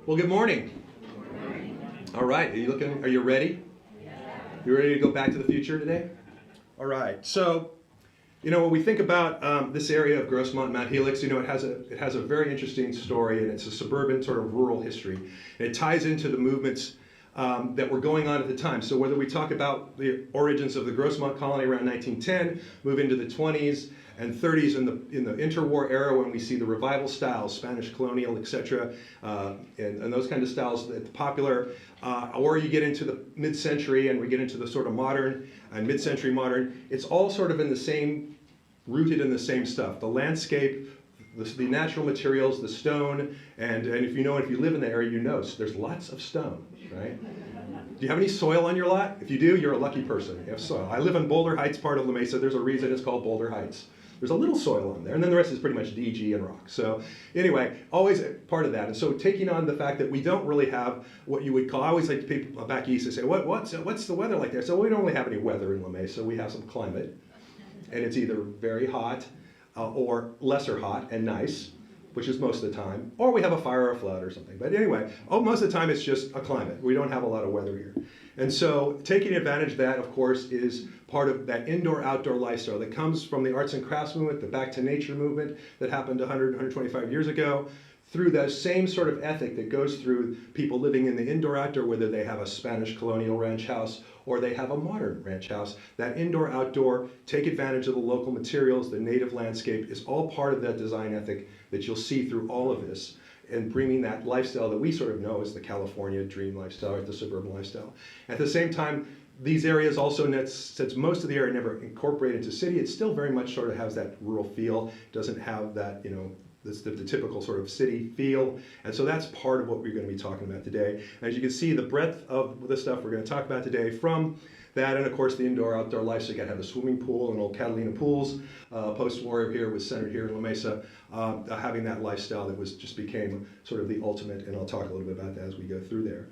Well, good morning. All right, are you ready? You ready to go back to the future today? All right, so, when we think about this area of Grossmont, Mount Helix, it has a very interesting story, and it's a suburban sort of rural history. And it ties into the movements that were going on at the time. So whether we talk about the origins of the Grossmont colony around 1910, move into the 20s and 30s in the interwar era when we see the revival styles, Spanish colonial, etc., and those kind of styles that popular, or you get into the mid-century and we get into the sort of modern and mid-century modern, it's all sort of rooted in the same stuff. The landscape, the natural materials, the stone, and if you live in the area, there's lots of stone, right? Do you have any soil on your lot? If you do, you're a lucky person. You have soil. I live in Boulder Heights, part of La Mesa. There's a reason it's called Boulder Heights. There's a little soil on there, and then the rest is pretty much DG and rock. So anyway, always part of that. And so taking on the fact that we don't really have what you would call, I always like people back east to say, what's the weather like there? So we don't really have any weather in La Mesa. We have some climate, and it's either very hot or lesser hot and nice, which is most of the time, or we have a fire or a flood or something. But anyway, most of the time it's just a climate. We don't have a lot of weather here. And so taking advantage of that, of course, is part of that indoor-outdoor lifestyle that comes from the arts and crafts movement, the back to nature movement that happened 100, 125 years ago, through that same sort of ethic that goes through people living in the indoor-outdoor, whether they have a Spanish colonial ranch house or they have a modern ranch house. That indoor-outdoor, take advantage of the local materials, the native landscape is all part of that design ethic that you'll see through all of this, and bringing that lifestyle that we sort of know as the California dream lifestyle or the suburban lifestyle. At the same time, these areas also, since most of the area never incorporated into city, it still very much sort of has that rural feel, doesn't have that, the typical sort of city feel. And so that's part of what we're going to be talking about today. As you can see, the breadth of the stuff we're going to talk about today, from that, and of course the indoor-outdoor life. So you got to have a swimming pool and old Catalina pools. Post-war here was centered here in La Mesa, having that lifestyle that just became sort of the ultimate, and I'll talk a little bit about that as we go through there.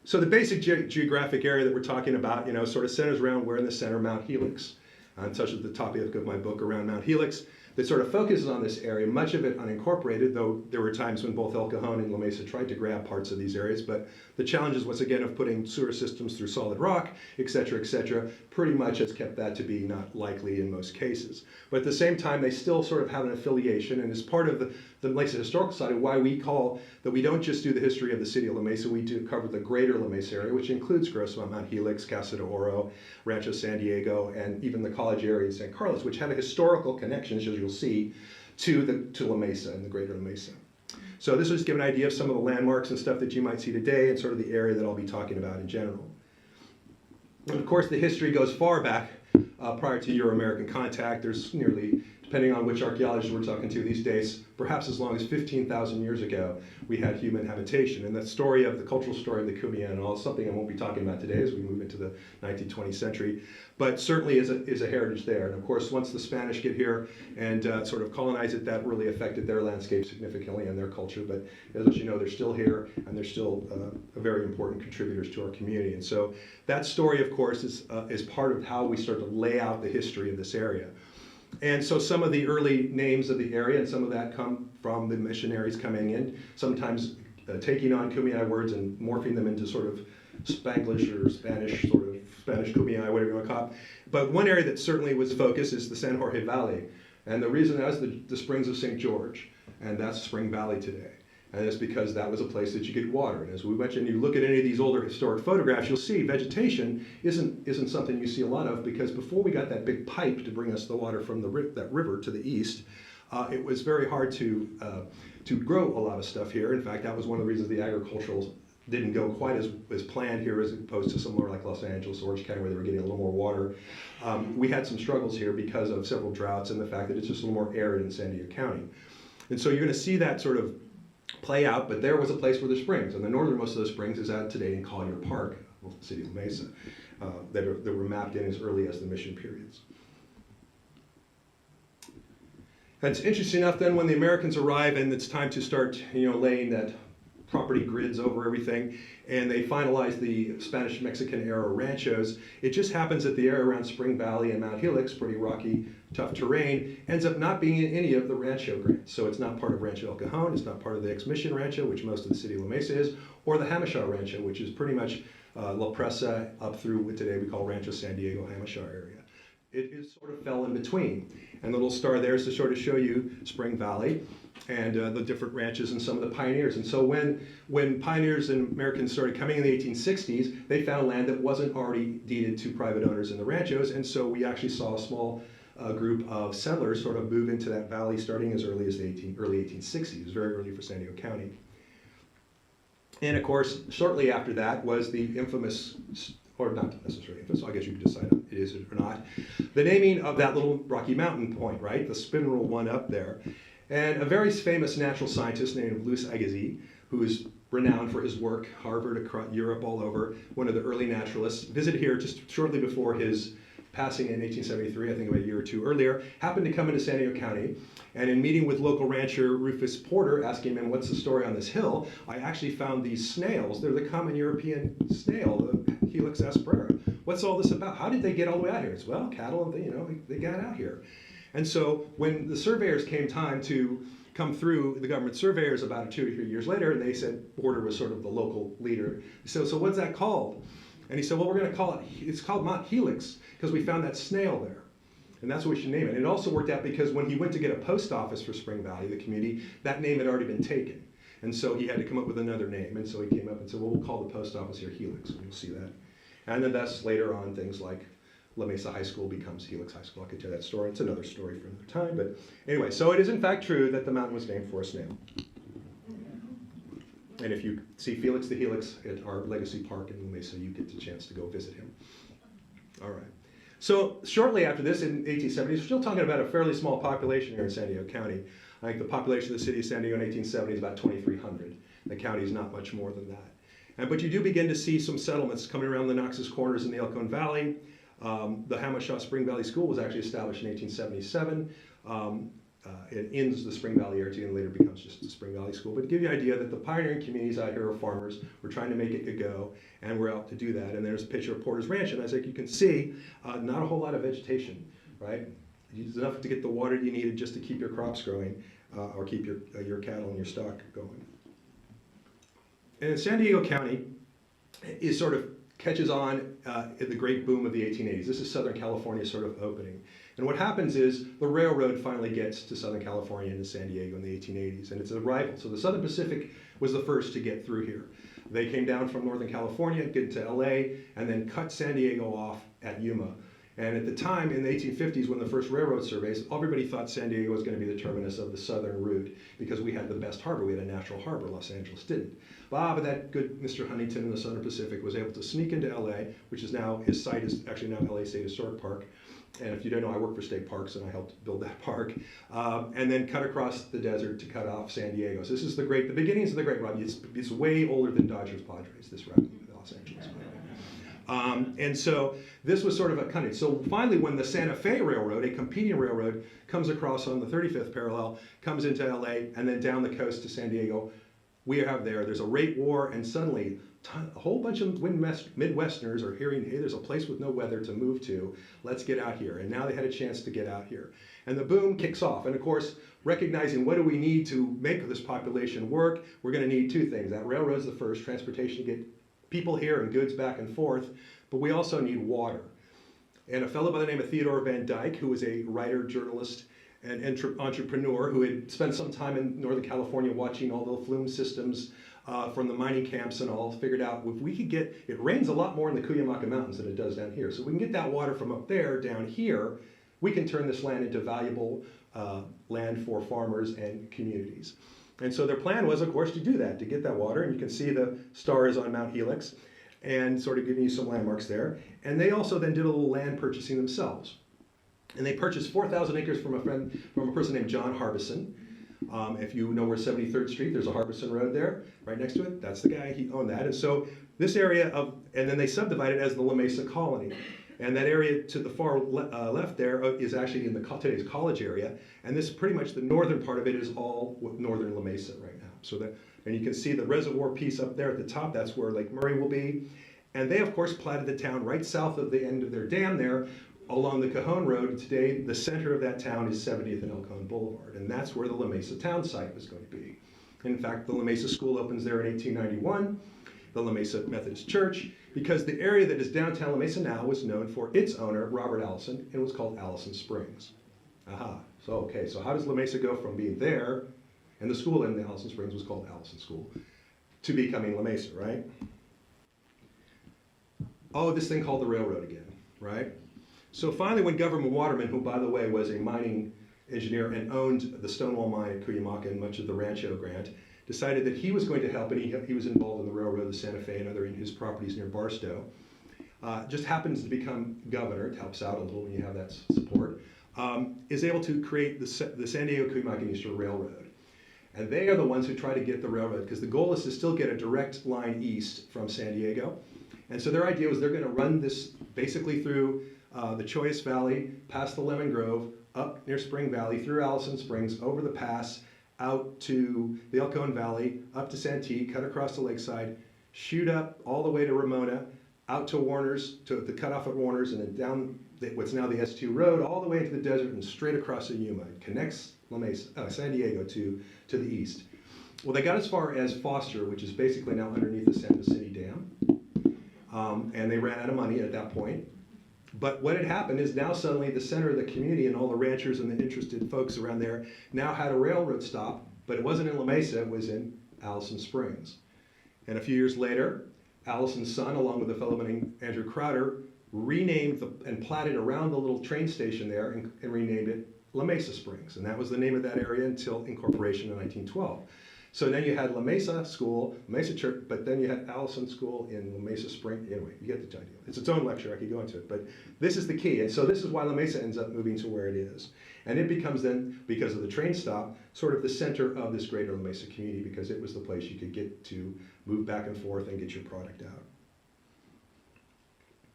So the basic geographic area that we're talking about, sort of centers around, we're in the center of Mount Helix. And such as the topic of my book around Mount Helix, that sort of focuses on this area, much of it unincorporated, though there were times when both El Cajon and La Mesa tried to grab parts of these areas, but the challenges, once again, of putting sewer systems through solid rock, et cetera, pretty much has kept that to be not likely in most cases. But at the same time, they still sort of have an affiliation, and as part of the Mesa Historical Society, why we call that we don't just do the history of the city of La Mesa, we do cover the greater La Mesa area, which includes Grossmont, Mount Helix, Casa de Oro, Rancho San Diego, and even the college area in San Carlos, which have a historical connection, as you'll see, to La Mesa and the greater La Mesa. So this will just give an idea of some of the landmarks and stuff that you might see today and sort of the area that I'll be talking about in general. And of course, the history goes far back prior to Euro-American contact. There's nearly, depending on which archaeologist we're talking to these days, perhaps as long as 15,000 years ago, we had human habitation. And the story of the cultural story of the Kumeyaay and all, something I won't be talking about today as we move into the 19th, 20th century, but certainly is a heritage there. And of course, once the Spanish get here and sort of colonize it, that really affected their landscape significantly and their culture. But as you know, they're still here, and they're still very important contributors to our community. And so that story, of course, is part of how we start to lay out the history of this area. And so some of the early names of the area, and some of that come from the missionaries coming in, sometimes taking on Kumeyaay words and morphing them into sort of Spanglish or Spanish, sort of Spanish Kumeyaay, whatever you want to call it. But one area that certainly was focused is the San Jorge Valley. And the reason that is the Springs of St. George, and that's Spring Valley today. And it's because that was a place that you get water. And as we mentioned, you look at any of these older historic photographs, you'll see vegetation isn't something you see a lot of, because before we got that big pipe to bring us the water from that river to the east, it was very hard to grow a lot of stuff here. In fact, that was one of the reasons the agricultural didn't go quite as planned here as opposed to somewhere like Los Angeles, Orange County, where they were getting a little more water. We had some struggles here because of several droughts and the fact that it's just a little more arid in San Diego County. And so you're going to see that sort of play out, but there was a place where the springs, and the northernmost of those springs is out today in Collier Park, the city of Mesa, that were mapped in as early as the mission periods. And it's interesting enough then when the Americans arrive and it's time to start, laying that property grids over everything, and they finalize the Spanish-Mexican era ranchos. It just happens that the area around Spring Valley and Mount Helix, pretty rocky tough terrain, ends up not being in any of the Rancho grants. So it's not part of Rancho El Cajon, it's not part of the ex-mission Rancho, which most of the city of La Mesa is, or the Hamishaw Rancho, which is pretty much La Presa up through what today we call Rancho San Diego, Hamishaw area. It is sort of fell in between. And the little star there is to sort of show you Spring Valley and the different ranches and some of the pioneers. And so when pioneers and Americans started coming in the 1860s, they found land that wasn't already deeded to private owners in the ranchos. And so we actually saw a small group of settlers sort of move into that valley starting as early as the early 1860s. It was very early for San Diego County. And of course, shortly after that was the infamous, or not necessarily infamous, so I guess you can decide if it is or not, the naming of that little Rocky Mountain point, right? The spinal one up there. And a very famous natural scientist named Louis Agassiz, who is renowned for his work, Harvard, across Europe, all over, one of the early naturalists, visited here just shortly before his passing in 1873, I think about a year or two earlier, happened to come into San Diego County, and in meeting with local rancher Rufus Porter, asking him, what's the story on this hill, I actually found these snails. They're the common European snail, the Helix asperera. What's all this about? How did they get all the way out here? It's, well, cattle, they got out here. And so when the surveyors came time to come through, the government surveyors about 2 or 3 years later, and they said Porter was sort of the local leader. So what's that called? And he said, well, we're going to call it, it's called Mount Helix, because we found that snail there. And that's what we should name it. And it also worked out because when he went to get a post office for Spring Valley, the community, that name had already been taken. And so he had to come up with another name. And so he came up and said, well, we'll call the post office here Helix. And you'll see that. And then that's later on things like La Mesa High School becomes Helix High School. I could tell that story. It's another story for another time. But anyway, so it is in fact true that the mountain was named for a snail. And if you see Felix the Helix at our Legacy Park in La Mesa, you get the chance to go visit him. All right. So shortly after this, in 1870s, we're still talking about a fairly small population here in San Diego County. I think the population of the city of San Diego in 1870 is about 2,300. The county is not much more than that. But you do begin to see some settlements coming around the Noxus Corners in the El Cajon Valley. The Hamishaw Spring Valley School was actually established in 1877. It ends the Spring Valley area and later becomes just the Spring Valley School. But to give you an idea that the pioneering communities out here are farmers. We're trying to make it a go, and we're out to do that. And there's a picture of Porter's Ranch, and as you can see, not a whole lot of vegetation, right? It's enough to get the water you needed just to keep your crops growing, or keep your cattle and your stock going. And San Diego County is sort of catches on in the great boom of the 1880s. This is Southern California sort of opening. And what happens is the railroad finally gets to Southern California and to San Diego in the 1880s, and it's a rival. So the Southern Pacific was the first to get through here. They came down from Northern California, get into LA, and then cut San Diego off at Yuma. And at the time, in the 1850s, when the first railroad surveys, everybody thought San Diego was going to be the terminus of the southern route because we had the best harbor. We had a natural harbor. Los Angeles didn't. But that good Mr. Huntington in the Southern Pacific was able to sneak into LA, which is now, his site is actually now LA State Historic Park. And if you don't know, I work for state parks and I helped build that park. And then cut across the desert to cut off San Diego. So this is the beginnings of the Great Route. It's way older than Dodgers Padres, this route in Los Angeles. And so this was sort of a cunning. So finally, when the Santa Fe Railroad, a competing railroad, comes across on the 35th parallel, comes into LA, and then down the coast to San Diego, we have there's a rate war, and suddenly a whole bunch of Midwesterners are hearing, hey, there's a place with no weather to move to. Let's get out here. And now they had a chance to get out here. And the boom kicks off. And of course, recognizing what do we need to make this population work, we're going to need two things. That railroad's the first, transportation to get people here and goods back and forth. But we also need water. And a fellow by the name of Theodore Van Dyke, who was a writer, journalist, and entrepreneur who had spent some time in Northern California watching all the flume systems from the mining camps and all, figured out if we could get, it rains a lot more in the Cuyamaca Mountains than it does down here. So we can get that water from up there down here, we can turn this land into valuable land for farmers and communities. And so their plan was, of course, to do that, to get that water. And you can see the stars on Mount Helix and sort of giving you some landmarks there. And they also then did a little land purchasing themselves. And they purchased 4,000 acres from a person named John Harbison. If you know where 73rd Street, there's a Harbison Road there, right next to it. That's the guy, he owned that. And so this area and then they subdivided it as the La Mesa Colony. And that area to the far left there is actually in today's college area. And this pretty much the northern part of it is all northern La Mesa right now. So and you can see the reservoir piece up there at the top, that's where Lake Murray will be. And they, of course, platted the town right south of the end of their dam there, along the Cajon Road, today the center of that town is 70th and El Cajon Boulevard, and that's where the La Mesa town site was going to be. In fact, the La Mesa School opens there in 1891, the La Mesa Methodist Church, because the area that is downtown La Mesa now was known for its owner, Robert Allison, and was called Allison Springs. Aha, so how does La Mesa go from being there, and the school in the Allison Springs was called Allison School, to becoming La Mesa, right? Oh, this thing called the railroad again, right? So finally, when Governor Waterman, who by the way was a mining engineer and owned the Stonewall Mine at Cuyamaca and much of the Rancho Grant, decided that he was going to help, and he was involved in the railroad, the Santa Fe, and other in his properties near Barstow. Just happens to become governor. It helps out a little when you have that support. Is able to create the San Diego Cuyamaca Eastern Railroad. And they are the ones who try to get the railroad, because the goal is to still get a direct line east from San Diego. And so their idea was they're going to run this basically through the Choice Valley, past the Lemon Grove, up near Spring Valley, through Allison Springs, over the pass, out to the El Cajon Valley, up to Santee, cut across the lakeside, shoot up all the way to Ramona, out to Warner's, to the cutoff at Warner's, and then down what's now the S2 road, all the way into the desert and straight across the Yuma. It connects La Mesa, San Diego to the east. Well, they got as far as Foster, which is basically now underneath the Santa City Dam. And they ran out of money at that point. But what had happened is now suddenly the center of the community and all the ranchers and the interested folks around there now had a railroad stop, but it wasn't in La Mesa, it was in Allison Springs. And a few years later, Allison's son, along with a fellow named Andrew Crowder, renamed and platted around the little train station there and renamed it La Mesa Springs. And that was the name of that area until incorporation in 1912. So then you had La Mesa School, La Mesa Church, but then you had Allison School in La Mesa Springs. Anyway, you get the idea. It's its own lecture, I could go into it, but this is the key. And so this is why La Mesa ends up moving to where it is. And it becomes then, because of the train stop, sort of the center of this greater La Mesa community, because it was the place you could get to move back and forth and get your product out.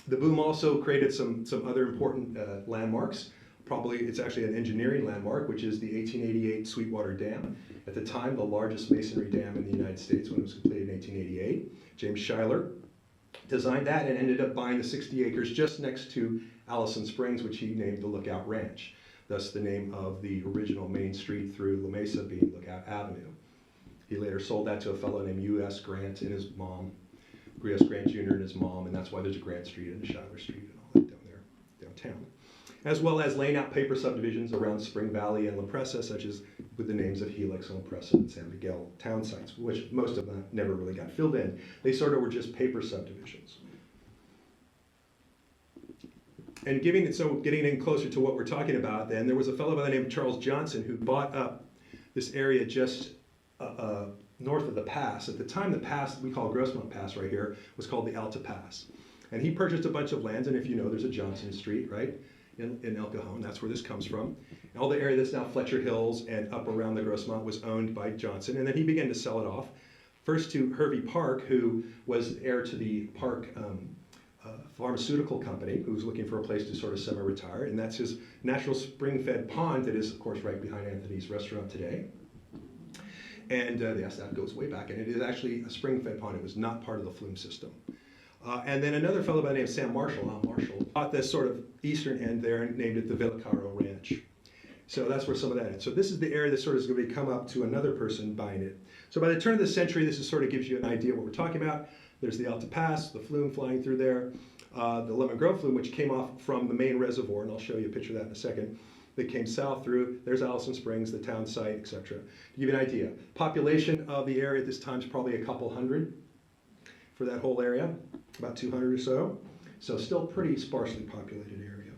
The boom also created some other important landmarks. Probably, it's actually an engineering landmark, which is the 1888 Sweetwater Dam. At the time, the largest masonry dam in the United States when it was completed in 1888. James Schuyler designed that and ended up buying the 60 acres just next to Allison Springs, which he named the Lookout Ranch. Thus the name of the original main street through La Mesa being Lookout Avenue. He later sold that to a fellow named U.S. Grant and his mom, U.S. Grant Jr. and his mom, and that's why there's a Grant Street and a Schuyler Street and all that down there, downtown. As well as laying out paper subdivisions around Spring Valley and La Presa, such as with the names of Helix and La Presa and San Miguel town sites, which most of them never really got filled in. They sort of were just paper subdivisions. And getting in closer to what we're talking about then, there was a fellow by the name of Charles Johnson who bought up this area just north of the pass. At the time, the pass we call Grossmont Pass right here was called the Alta Pass. And he purchased a bunch of lands, and if you know, there's a Johnson Street, right? In El Cajon, that's where this comes from. And all the area that's now Fletcher Hills and up around the Grossmont was owned by Johnson, and then he began to sell it off, first to Hervey Park, who was heir to the Park pharmaceutical company, who was looking for a place to sort of semi-retire, and that's his natural spring-fed pond that is, of course, right behind Anthony's restaurant today. And yes, that goes way back, and it is actually a spring-fed pond. It was not part of the flume system. And then another fellow by the name of Sam Marshall, Al Marshall, bought this sort of eastern end there and named it the Villicaro Ranch. So that's where some of that is. So this is the area that sort of is going to come up to another person buying it. So by the turn of the century, this is sort of gives you an idea of what we're talking about. There's the Alta Pass, the flume flying through there, the Lemon Grove flume, which came off from the main reservoir, and I'll show you a picture of that in a second, that came south through. There's Allison Springs, the town site, etc. To give you an idea, population of the area at this time is probably a couple hundred for that whole area, about 200 or so. So still pretty sparsely populated area.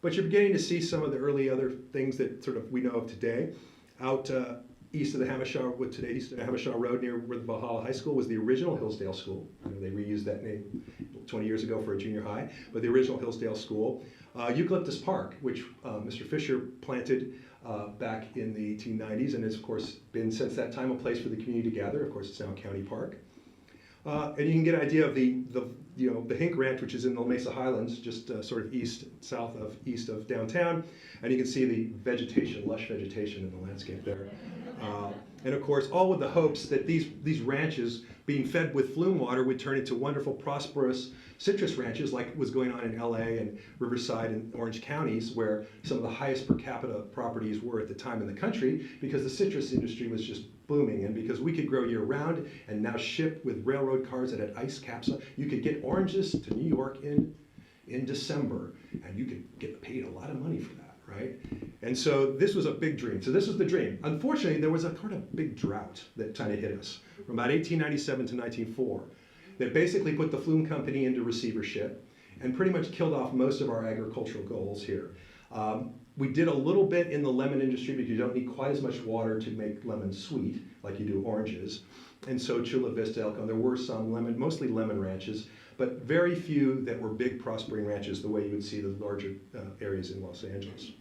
But you're beginning to see some of the early other things that sort of we know of today. Out east of the Hamashaw, what today east of the Hamashaw Road near where the Valhalla High School was the original Hillsdale School. They reused that name 20 years ago for a junior high, but the original Hillsdale School. Eucalyptus Park, which Mr. Fisher planted back in the 1890s, and has of course been since that time a place for the community to gather. Of course, it's now a county park. And you can get an idea of the Hink Ranch, which is in the Mesa Highlands, just sort of east of downtown, and you can see the vegetation, lush vegetation in the landscape there. And of course, all with the hopes that these ranches, being fed with flume water, would turn into wonderful, prosperous citrus ranches like was going on in LA and Riverside and Orange counties, where some of the highest per capita properties were at the time in the country, because the citrus industry was just booming, and because we could grow year round and now ship with railroad cars that had ice caps. You could get oranges to New York in December, and you could get paid a lot of money for that, right? And so this was a big dream. So this was the dream. Unfortunately, there was a kind of big drought that kind of hit us from about 1897 to 1904 that basically put the Flume Company into receivership and pretty much killed off most of our agricultural goals here. We did a little bit in the lemon industry because you don't need quite as much water to make lemons sweet like you do oranges. And so Chula Vista, Elko, there were some mostly lemon ranches, but very few that were big prospering ranches the way you would see the larger areas in Los Angeles.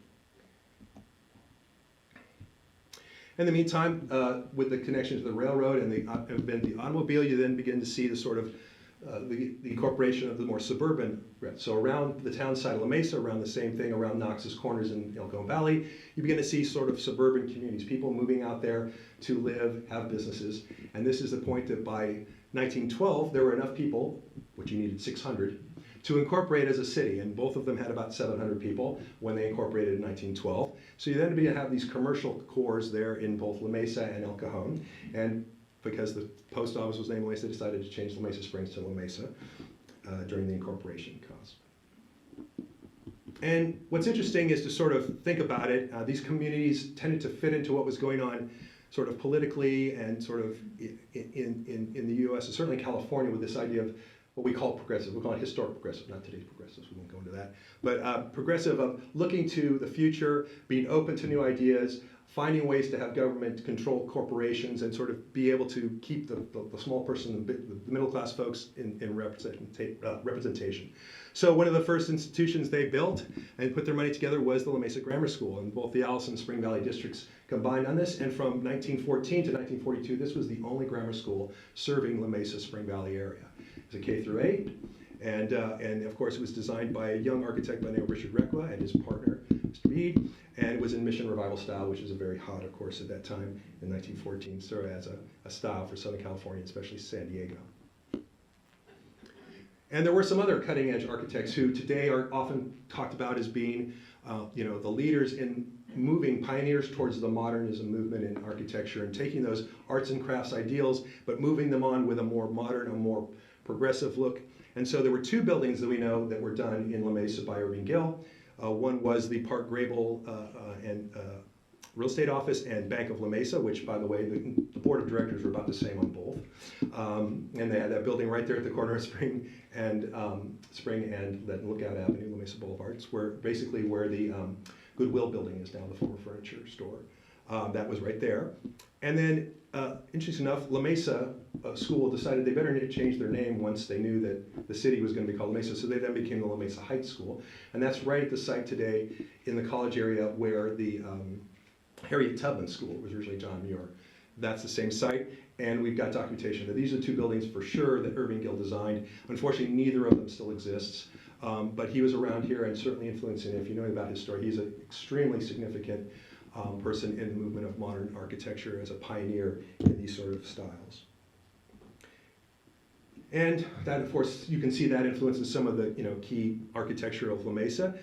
In the meantime, with the connection to the railroad and the automobile, you then begin to see the sort of the incorporation of the more suburban. So around the town side of La Mesa, around the same thing, around Knox's Corners in El Cajon Valley, you begin to see sort of suburban communities, people moving out there to live, have businesses. And this is the point that by 1912, there were enough people, which you needed 600, to incorporate as a city, and both of them had about 700 people when they incorporated in 1912. So you then begin to have these commercial cores there in both La Mesa and El Cajon, and because the post office was named La Mesa, they decided to change La Mesa Springs to La Mesa during the incorporation cost. And what's interesting is to sort of think about it. These communities tended to fit into what was going on sort of politically and sort of in the US, and certainly California, with this idea of what we call progressive. We call it historic progressive, not today's progressives, we won't go into that. But progressive of looking to the future, being open to new ideas, finding ways to have government control corporations and sort of be able to keep the small person, the middle class folks in representation. So one of the first institutions they built and put their money together was the La Mesa Grammar School, and both the Alice and Spring Valley districts combined on this. And from 1914 to 1942, this was the only grammar school serving La Mesa Spring Valley area. It was a K through 8, and of course it was designed by a young architect by the name of Richard Requa and his partner, Mr. Reed, and it was in Mission Revival style, which is a very hot, of course, at that time in 1914, sort of as a style for Southern California, especially San Diego. And there were some other cutting-edge architects who today are often talked about as being, the leaders in moving pioneers towards the modernism movement in architecture and taking those arts and crafts ideals, but moving them on with a more modern, a more progressive look. And so there were two buildings that we know that were done in La Mesa by Irving Gill. One was the Park Grable and Real Estate Office and Bank of La Mesa, which, by the way, the board of directors were about the same on both. And they had that building right there at the corner of Spring and Lookout Avenue, La Mesa Boulevard. It's where the Goodwill building is now, the former furniture store. That was right there. And then, interesting enough, La Mesa School decided they better need to change their name once they knew that the city was going to be called La Mesa, so they then became the La Mesa Heights School. And that's right at the site today in the college area where the Harriet Tubman School was originally John Muir. That's the same site, and we've got documentation that these are two buildings for sure that Irving Gill designed. Unfortunately, neither of them still exists, but he was around here and certainly influencing. If you know about his story, he's an extremely significant person in the movement of modern architecture as a pioneer in these sort of styles. And that, of course, you can see that influences some of the key architecture of La Mesa.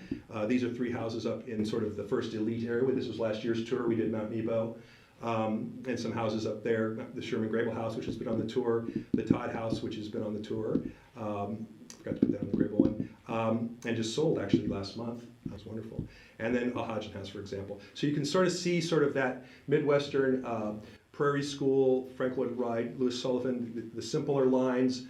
These are three houses up in sort of the first elite area. This was last year's tour. We did Mount Nebo, and some houses up there. The Sherman Grable House, which has been on the tour. The Todd House, which has been on the tour. Forgot to put that on the Grable one. And just sold actually last month. That was wonderful. And then a Hodgson House, for example. So you can sort of see sort of that Midwestern Prairie School, Frank Lloyd Wright, Louis Sullivan, the simpler lines,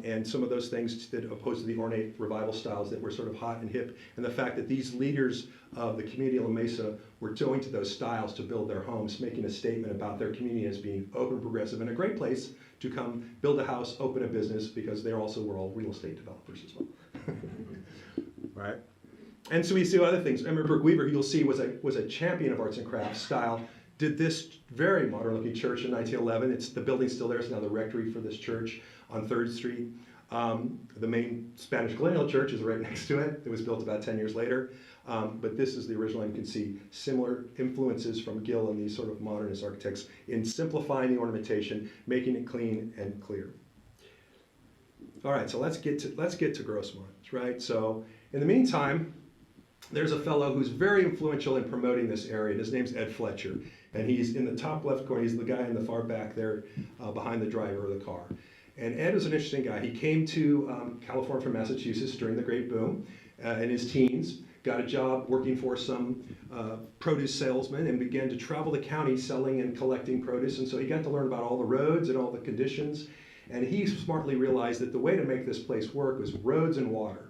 and some of those things that opposed to the ornate revival styles that were sort of hot and hip, and the fact that these leaders of the community of La Mesa were going to those styles to build their homes, making a statement about their community as being open, progressive, and a great place to come build a house, open a business, because they also were all real estate developers as well. Right? And so we see other things. I remember Burke Weaver, you'll see, was a champion of arts and crafts style. Did this very modern-looking church in 1911. The building's still there. It's now the rectory for this church on 3rd Street. The main Spanish colonial church is right next to it. It was built about 10 years later. but this is the original, and you can see similar influences from Gill and these sort of modernist architects in simplifying the ornamentation, making it clean and clear. All right, so let's get to Grossmont, right? So in the meantime, there's a fellow who's very influential in promoting this area, and his name's Ed Fletcher. And he's in the top left corner. He's the guy in the far back there behind the driver of the car. And Ed was an interesting guy. He came to California from Massachusetts during the Great Boom in his teens, got a job working for some produce salesman, and began to travel the county selling and collecting produce. And so he got to learn about all the roads and all the conditions. And he smartly realized that the way to make this place work was roads and water.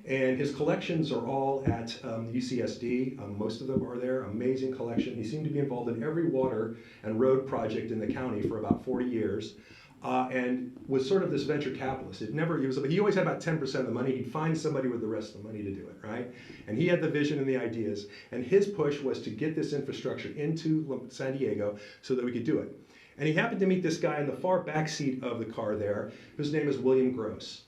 And his collections are all at UCSD. Most of them are there. Amazing collection. He seemed to be involved in every water and road project in the county for about 40 years, and was sort of this venture capitalist. He always had about 10% of the money. He'd find somebody with the rest of the money to do it, right? And he had the vision and the ideas. And his push was to get this infrastructure into San Diego so that we could do it. And he happened to meet this guy in the far back seat of the car there, whose name is William Gross.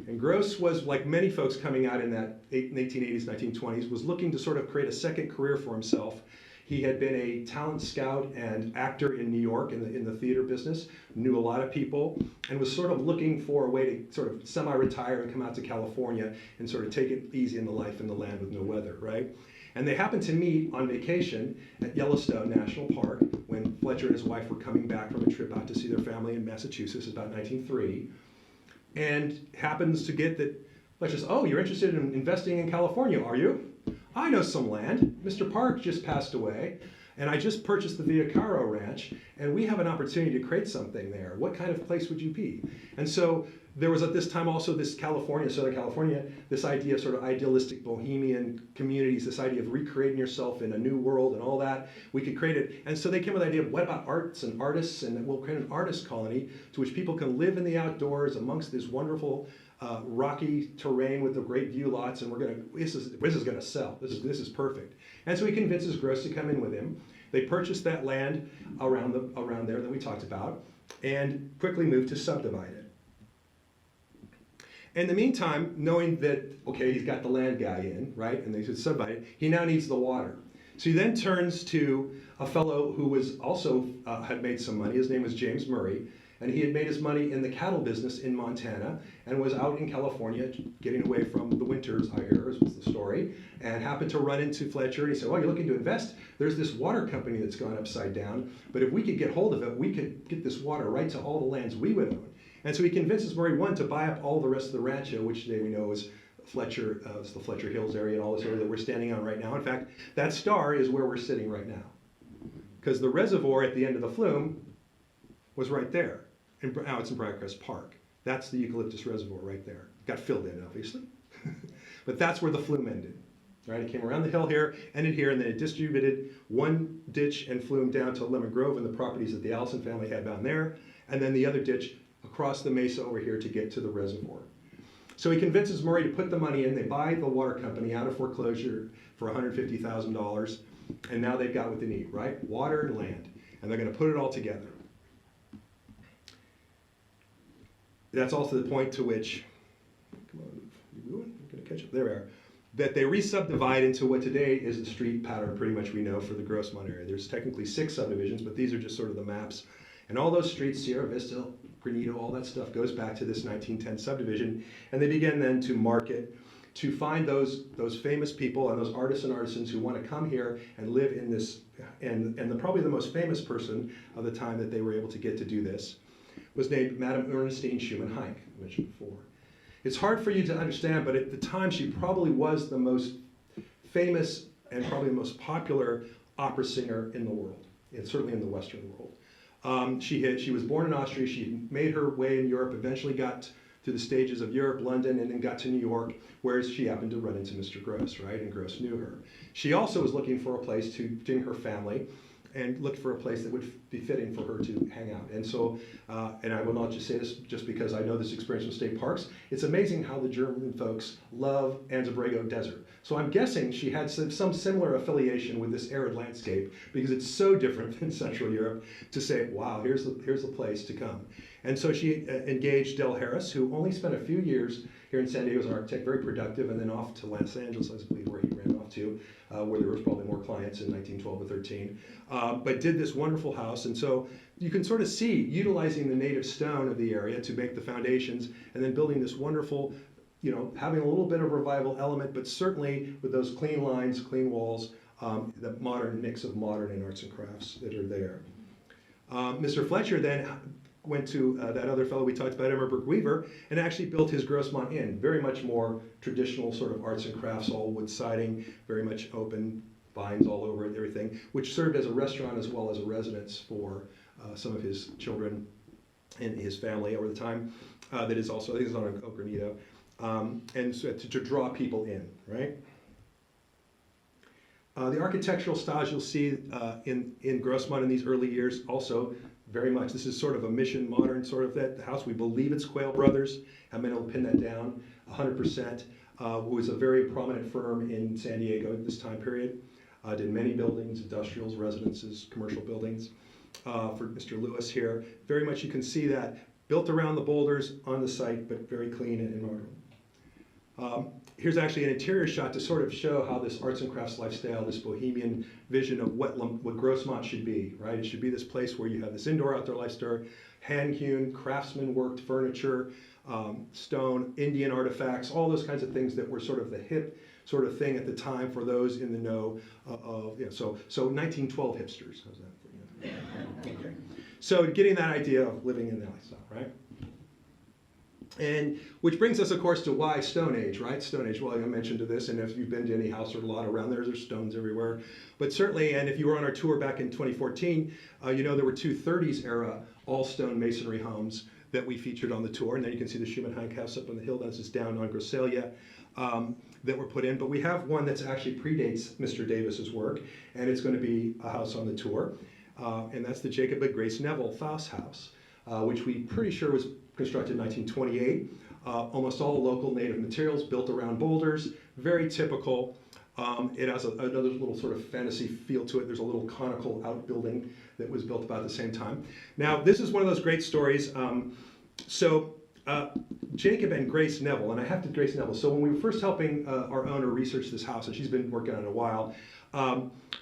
And Gross was, like many folks coming out in that 1880s, 1920s, was looking to sort of create a second career for himself. He had been a talent scout and actor in New York in the theater business, knew a lot of people, and was sort of looking for a way to sort of semi-retire and come out to California and sort of take it easy in the life in the land with no weather, right? And they happened to meet on vacation at Yellowstone National Park when Fletcher and his wife were coming back from a trip out to see their family in Massachusetts, about 1903. And happens to get that Fletcher says, oh, you're interested in investing in California, are you? I know some land. Mr. Park just passed away, and I just purchased the Via Caro Ranch, and we have an opportunity to create something there. What kind of place would you be? And so there was at this time also this Southern California, this idea of sort of idealistic bohemian communities, this idea of recreating yourself in a new world and all that. We could create it. And so they came with the idea of what about arts and artists, and we'll create an artist colony to which people can live in the outdoors amongst this wonderful rocky terrain with the great view lots, and this is gonna sell. This is perfect. And so he convinces Gross to come in with him. They purchased that land around there that we talked about, and quickly moved to subdivide it. In the meantime, knowing that, okay, he's got the land guy in, right, and they should subdivide it, he now needs the water. So he then turns to a fellow who was also had made some money. His name was James Murray, and he had made his money in the cattle business in Montana and was out in California getting away from the winters, I hear, was the story, and happened to run into Fletcher, and he said, well, you're looking to invest? There's this water company that's gone upside down, but if we could get hold of it, we could get this water right to all the lands we would own. And so he convinces Murray, one, to buy up all the rest of the rancho, which today we know is Fletcher, it's the Fletcher Hills area and all this area that we're standing on right now. In fact, that star is where we're sitting right now. Because the reservoir at the end of the flume was right there. And now it's in Briarcrest Park. That's the Eucalyptus Reservoir right there. Got filled in, obviously. But that's where the flume ended. Right? It came around the hill here, ended here, and then it distributed one ditch and flume down to Lemon Grove and the properties that the Allison family had down there, and then the other ditch across the mesa over here to get to the reservoir. So he convinces Murray to put the money in. They buy the water company out of foreclosure for $150,000, and now they've got what they need, right? Water and land, and they're going to put it all together. That's also the point to which, come on, I'm going to catch up, there we are, that they re-subdivide into what today is the street pattern pretty much we know for the Grossmont area. There's technically 6 subdivisions, but these are just sort of the maps. And all those streets, Sierra Vista, Granito, all that stuff goes back to this 1910 subdivision. And they begin then to market, to find those famous people and those artists and artisans who want to come here and live in this, and probably the most famous person of the time that they were able to get to do this was named Madame Ernestine Schumann Heink, I mentioned before. It's hard for you to understand, but at the time she probably was the most famous and probably the most popular opera singer in the world, and certainly in the Western world. She was born in Austria. She made her way in Europe, eventually got through the stages of Europe, London, and then got to New York, where she happened to run into Mr. Gross, right? And Gross knew her. She also was looking for a place to bring her family and looked for a place that would be fitting for her to hang out. And so, and I will not just say this just because I know this experience with state parks, it's amazing how the German folks love Anza-Borrego Desert. So I'm guessing she had some similar affiliation with this arid landscape because it's so different than Central Europe to say, wow, here's the place to come. And so she engaged Del Harris, who only spent a few years here in San Diego as an architect, very productive, and then off to Los Angeles, I believe, where he ran off to, where there was probably more clients in 1912 or 13, but did this wonderful house. And so you can sort of see utilizing the native stone of the area to make the foundations, and then building this wonderful, you know, having a little bit of revival element, but certainly with those clean lines, clean walls, the modern mix of modern and arts and crafts that are there. Mr. Fletcher then went to that other fellow we talked about, Burke Weaver, and actually built his Grossmont Inn, very much more traditional sort of arts and crafts, all wood siding, very much open, vines all over it, everything, which served as a restaurant as well as a residence for some of his children and his family over the time. That is also, I think it's on El Granito, and so to draw people in, right? The architectural styles you'll see in Grossmont in these early years also very much, this is sort of a mission modern sort of that house. We believe it's Quail Brothers. I've been able to pin that down 100%. Who was a very prominent firm in San Diego at this time period. Did many buildings, industrials, residences, commercial buildings. For Mr. Lewis here, very much you can see that built around the boulders on the site, but very clean and modern. Here's actually an interior shot to sort of show how this arts and crafts lifestyle, this bohemian vision of what Grossmont should be, right? It should be this place where you have this indoor-outdoor lifestyle, hand-hewn, craftsman-worked furniture, stone, Indian artifacts, all those kinds of things that were sort of the hip sort of thing at the time for those in the know of, you know, so 1912 hipsters. How's that for you? Okay. So getting that idea of living in that lifestyle, right? And which brings us, of course, to why Stone Age, right? Stone Age, well, I mentioned to this, and if you've been to any house or lot around there, there's stones everywhere. But certainly, and if you were on our tour back in 2014, you know there were two 30s era all-stone masonry homes that we featured on the tour. And then you can see the Schumann-Heink house up on the hill, that's just down on Grosselia, that were put in. But we have one that's actually predates Mr. Davis's work, and it's going to be a house on the tour. And that's the Jacob and Grace Neville Faust house, which we pretty sure was constructed in 1928. Almost all local native materials built around boulders, very typical. It has another little sort of fantasy feel to it. There's a little conical outbuilding that was built about the same time. Now, this is one of those great stories. Jacob and Grace Neville, and I have to Grace Neville. So when we were first helping our owner research this house, and she's been working on it a while,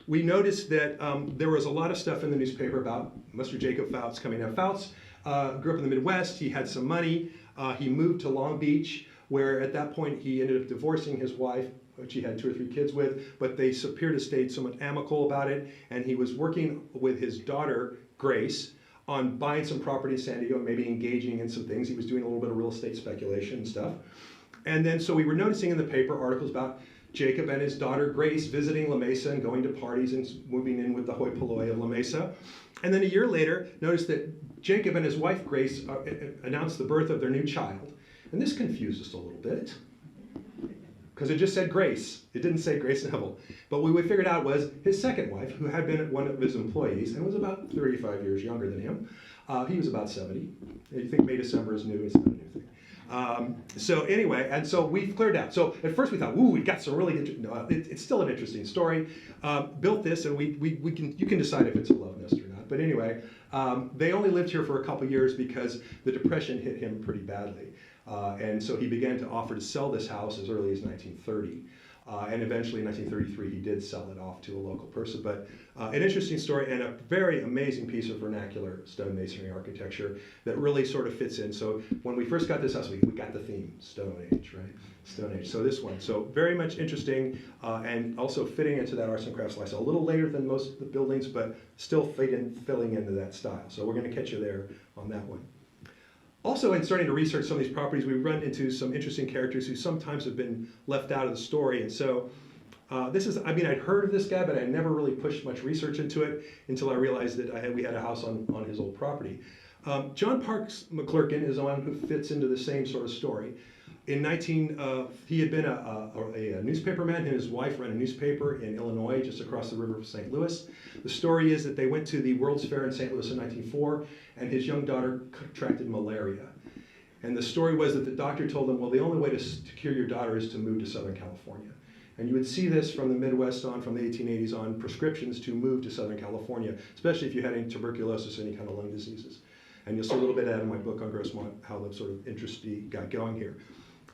we noticed that there was a lot of stuff in the newspaper about Mr. Jacob Fouts coming out. Fouts grew up in the Midwest. He had some money. He moved to Long Beach, where at that point he ended up divorcing his wife, which he had 2 or 3 kids with, but they appear to stay somewhat amicable about it. And he was working with his daughter, Grace, on buying some property in San Diego and maybe engaging in some things. He was doing a little bit of real estate speculation and stuff. And then so we were noticing in the paper articles about Jacob and his daughter Grace visiting La Mesa and going to parties and moving in with the hoi polloi of La Mesa. And then a year later, noticed that Jacob and his wife Grace announced the birth of their new child. And this confused us a little bit, because it just said Grace. It didn't say Grace Neville. But what we figured out was his second wife, who had been one of his employees and was about 35 years younger than him. He was about 70. You think May December is new, it's not a new thing. So anyway, and so we've cleared out. So at first we thought, ooh, we got some really good, no, it's still an interesting story. Built this, and you can decide if it's a love nest or not. But anyway, they only lived here for a couple years because the Depression hit him pretty badly. And so he began to offer to sell this house as early as 1930. And eventually in 1933, he did sell it off to a local person. But an interesting story and a very amazing piece of vernacular stone masonry architecture that really sort of fits in. So when we first got this house, we got the theme, Stone Age, right? Stone Age. So this one. So very much interesting and also fitting into that arts and crafts lifestyle. A little later than most of the buildings, but still filling into that style. So we're going to catch you there on that one. Also, in starting to research some of these properties, we run into some interesting characters who sometimes have been left out of the story. And so this is, I mean, I'd heard of this guy, but I never really pushed much research into it until I realized that we had a house on his old property. John Parks McClurkin is the one who fits into the same sort of story. He had been a newspaperman, and his wife ran a newspaper in Illinois, just across the river from St. Louis. The story is that they went to the World's Fair in St. Louis in 1904, and his young daughter contracted malaria. And the story was that the doctor told them, well, the only way to cure your daughter is to move to Southern California. And you would see this from the Midwest on, from the 1880s on, prescriptions to move to Southern California, especially if you had any tuberculosis or any kind of lung diseases. And you'll see a little bit of that in my book on Grossmont, how the sort of interest got going here.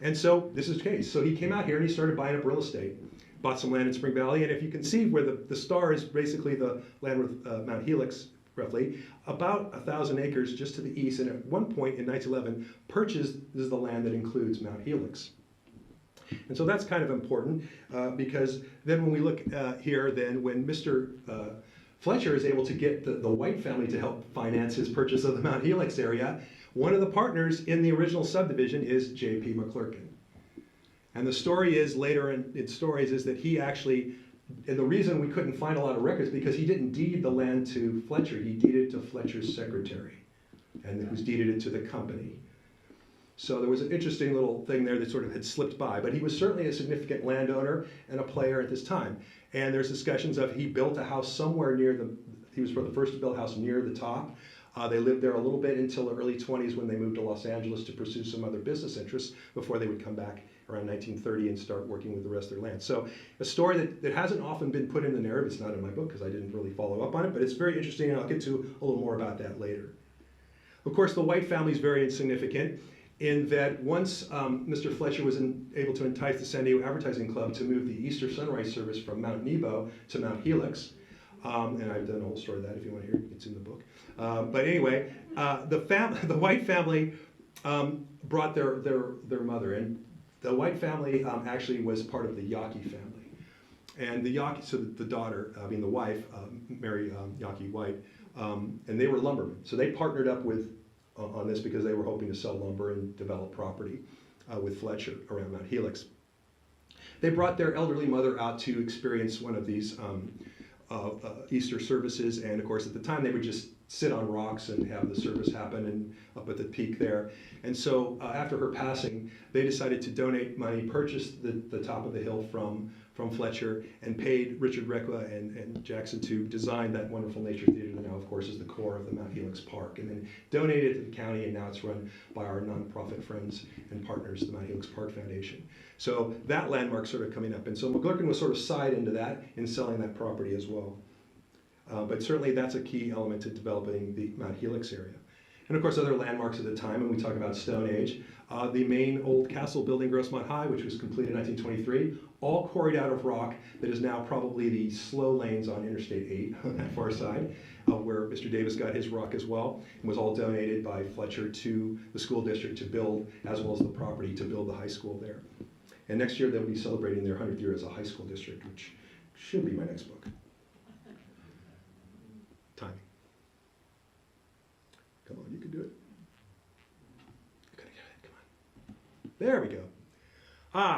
And so this is the case. So he came out here and he started buying up real estate, bought some land in Spring Valley, and if you can see where the star is basically the land with Mount Helix, roughly, about 1,000 acres just to the east, and at one point in 1911 purchased the land that includes Mount Helix. And so that's kind of important because then when we look here, then when Mr. Fletcher is able to get the White family to help finance his purchase of the Mount Helix area, one of the partners in the original subdivision is J.P. McClure. And the story is, later in stories, is that he actually, and the reason we couldn't find a lot of records because he didn't deed the land to Fletcher, he deeded it to Fletcher's secretary, and who's deeded it to the company. So there was an interesting little thing there that sort of had slipped by, but he was certainly a significant landowner and a player at this time. And there's discussions of he built a house somewhere near he was the first to build a house near the top. They lived there a little bit until the early 20s when they moved to Los Angeles to pursue some other business interests before they would come back around 1930 and start working with the rest of their land. So a story that hasn't often been put in the narrative. It's not in my book because I didn't really follow up on it, but it's very interesting and I'll get to a little more about that later. Of course, the White family is very insignificant in that once Mr. Fletcher was able to entice the San Diego Advertising Club to move the Easter sunrise service from Mount Nebo to Mount Helix, and I've done a whole story of that if you want to hear it, it's in the book. But anyway, the White family brought their mother, and the White family actually was part of the Yockey family. And the Yockey, so the daughter, the wife, Mary Yockey White, and they were lumbermen. So they partnered up on this because they were hoping to sell lumber and develop property with Fletcher around Mount Helix. They brought their elderly mother out to experience one of these Easter services, and of course at the time they would just sit on rocks and have the service happen and up at the peak there. And so after her passing, they decided to donate money, purchase the top of the hill from Fletcher, and paid Richard Requa and Jackson to design that wonderful nature theater that now, of course, is the core of the Mount Helix Park, and then donated it to the county, and now it's run by our nonprofit friends and partners, the Mount Helix Park Foundation. So that landmark sort of coming up, and so McClure was sort of side into that in selling that property as well. But certainly that's a key element to developing the Mount Helix area. And of course other landmarks at the time, when we talk about Stone Age, the main old castle building, Grossmont High, which was completed in 1923, all quarried out of rock that is now probably the slow lanes on Interstate 8 on that far side, where Mr. Davis got his rock as well, and was all donated by Fletcher to the school district to build, as well as the property to build the high school there. And next year they'll be celebrating their 100th year as a high school district, which should be my next book. Timing. Come on, you can do it. You gotta get it, come on. There we go.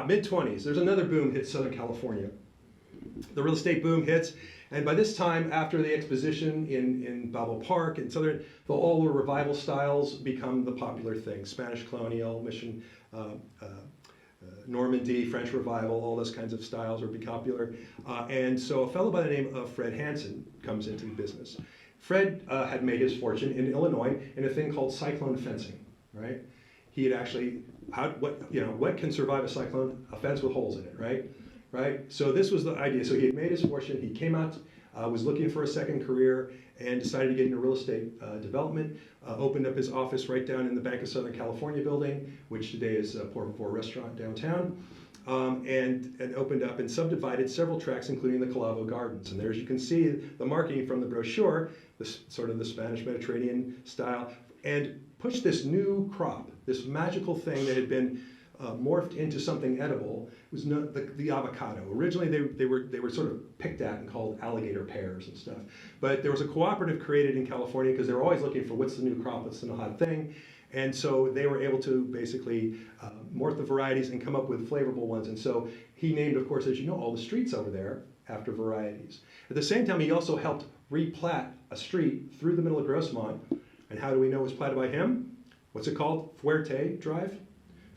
Mid-20s, there's another boom hits Southern California. The real estate boom hits, and by this time, after the exposition in Balboa Park and all the revival styles become the popular thing. Spanish colonial, mission, Normandy, French revival, all those kinds of styles are becoming popular. And so a fellow by the name of Fred Hansen comes into the business. Fred had made his fortune in Illinois in a thing called cyclone fencing, right? He had actually, what can survive a cyclone? A fence with holes in it, right? So this was the idea. So he had made his fortune. He came out, was looking for a second career, and decided to get into real estate development. Opened up his office right down in the Bank of Southern California building, which today is Por Favor restaurant downtown. And opened up and subdivided several tracts, including the Calavo Gardens. And there, as you can see, the marking from the brochure, sort of the Spanish Mediterranean style, and pushed this new crop, this magical thing that had been morphed into something edible, was the avocado. Originally, they were sort of picked at and called alligator pears and stuff. But there was a cooperative created in California because they were always looking for what's the new crop, what's the new hot thing. And so they were able to basically morph the varieties and come up with flavorful ones. And so he named, of course, as you know, all the streets over there after varieties. At the same time, he also helped replat a street through the middle of Grossmont. And how do we know it was platted by him? What's it called? Fuerte Drive?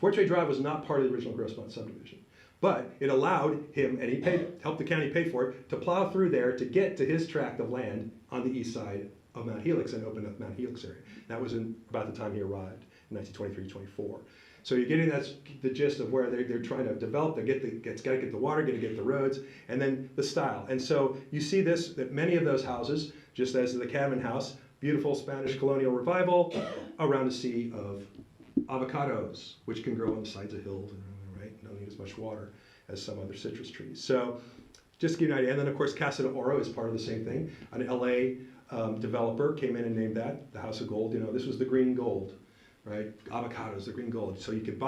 Fuerte Drive was not part of the original Grossmont subdivision. But it allowed him, and he helped the county pay for it, to plow through there to get to his tract of land on the east side of Mount Helix and open up Mount Helix area. That was about the time he arrived, in 1923-24. So you're getting the gist of where they're trying to develop. Got to get the water, got to get the roads, and then the style. And so you see this, that many of those houses, just as the Cadman House, beautiful Spanish colonial revival around a sea of avocados, which can grow on the sides of hills, right? Don't need as much water as some other citrus trees. So just to give you an idea. And then, of course, Casa de Oro is part of the same thing. An LA developer came in and named that the House of Gold. You know, this was the green gold, right? Avocados, the green gold. So you could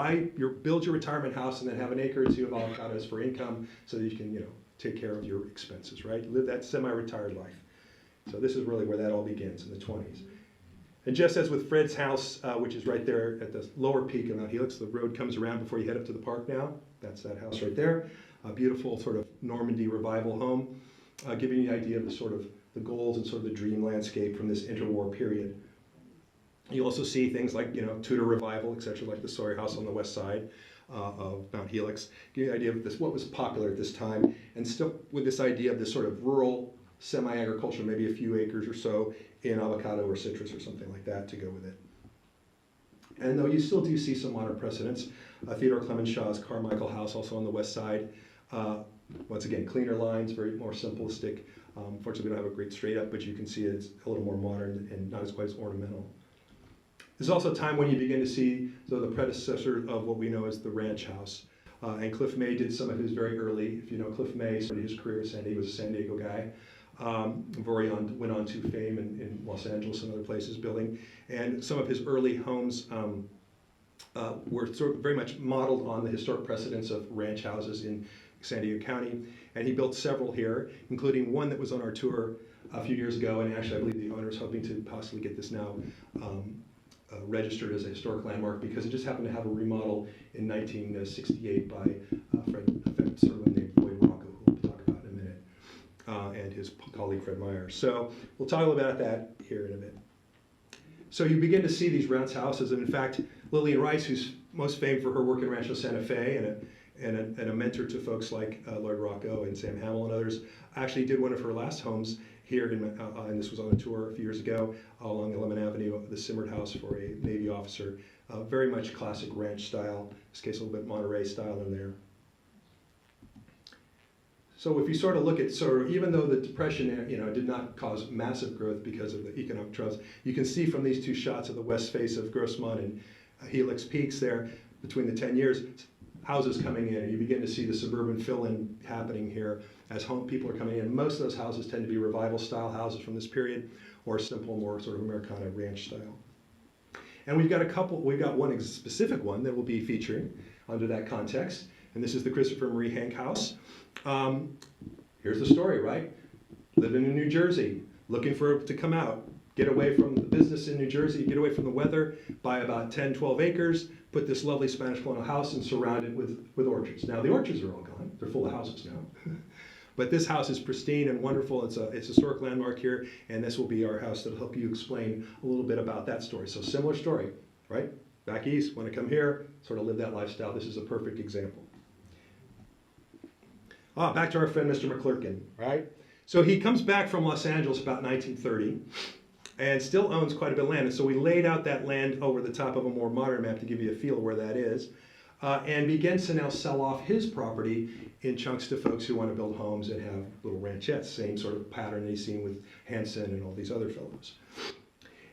build your retirement house and then have an acre or two of avocados for income so that you can, you know, take care of your expenses, right? Live that semi-retired life. So this is really where that all begins in the 20s. And just as with Fred's house, which is right there at the lower peak of Mount Helix, the road comes around before you head up to the park now. That's that house right there. A beautiful sort of Normandy Revival home, giving you an idea of the sort of the goals and sort of the dream landscape from this interwar period. You also see things like, you know, Tudor Revival, etc., like the Sawyer House on the west side of Mount Helix. Give you an idea of this, what was popular at this time, and still with this idea of this sort of rural semi-agriculture, maybe a few acres or so in avocado or citrus or something like that to go with it. And though you still do see some modern precedents, Theodore Clement Shaw's Carmichael House, also on the west side. Once again, cleaner lines, very more simplistic. Fortunately, we don't have a great straight up, but you can see it's a little more modern and not as quite as ornamental. There's also a time when you begin to see the predecessor of what we know as the ranch house. And Cliff May did some of his very early, if you know Cliff May, started his career at San Diego, he was a San Diego guy. Went on to fame in Los Angeles and other places building. And some of his early homes were sort of very much modeled on the historic precedents of ranch houses in San Diego County. And he built several here, including one that was on our tour a few years ago. And actually, I believe the owner is hoping to possibly get this now registered as a historic landmark because it just happened to have a remodel in 1968 by a gentleman named Boyd Rocco, who we'll talk about in a minute, and his colleague Fred Meyer. So we'll talk a little bit about that here in a bit. So you begin to see these ranch houses, and in fact, Lillian Rice, who's most famed for her work in Rancho Santa Fe and a mentor to folks like Lloyd Rocco and Sam Hamill and others, actually did one of her last homes here, and this was on a tour a few years ago, along 11th Avenue, the Simard House for a Navy officer. Very much classic ranch style, in this case a little bit Monterey style in there. So if you sort of look at, even though the Depression, did not cause massive growth because of the economic troubles, you can see from these two shots of the west face of Grossmont and Helix Peaks there, between the 10 years, houses coming in, and you begin to see the suburban fill-in happening here as people are coming in. Most of those houses tend to be revival style houses from this period, or simple, more sort of Americana ranch style. And we've got one specific one that we'll be featuring under that context, and this is the Christopher Marie Hank House. Here's the story, right? Living in New Jersey, looking to come out, get away from the business in New Jersey, get away from the weather, buy about 10, 12 acres, put this lovely Spanish colonial house and surround it with orchards. Now the orchards are all gone, they're full of houses now. But this house is pristine and wonderful. It's a historic landmark here, and this will be our house that'll help you explain a little bit about that story. So similar story, right? Back east, want to come here, sort of live that lifestyle. This is a perfect example. Back to our friend Mr. McClure, right? So he comes back from Los Angeles about 1930 and still owns quite a bit of land. And so we laid out that land over the top of a more modern map to give you a feel of where that is, and begins to now sell off his property in chunks to folks who want to build homes and have little ranchettes, same sort of pattern that he's seen with Hanson and all these other fellows.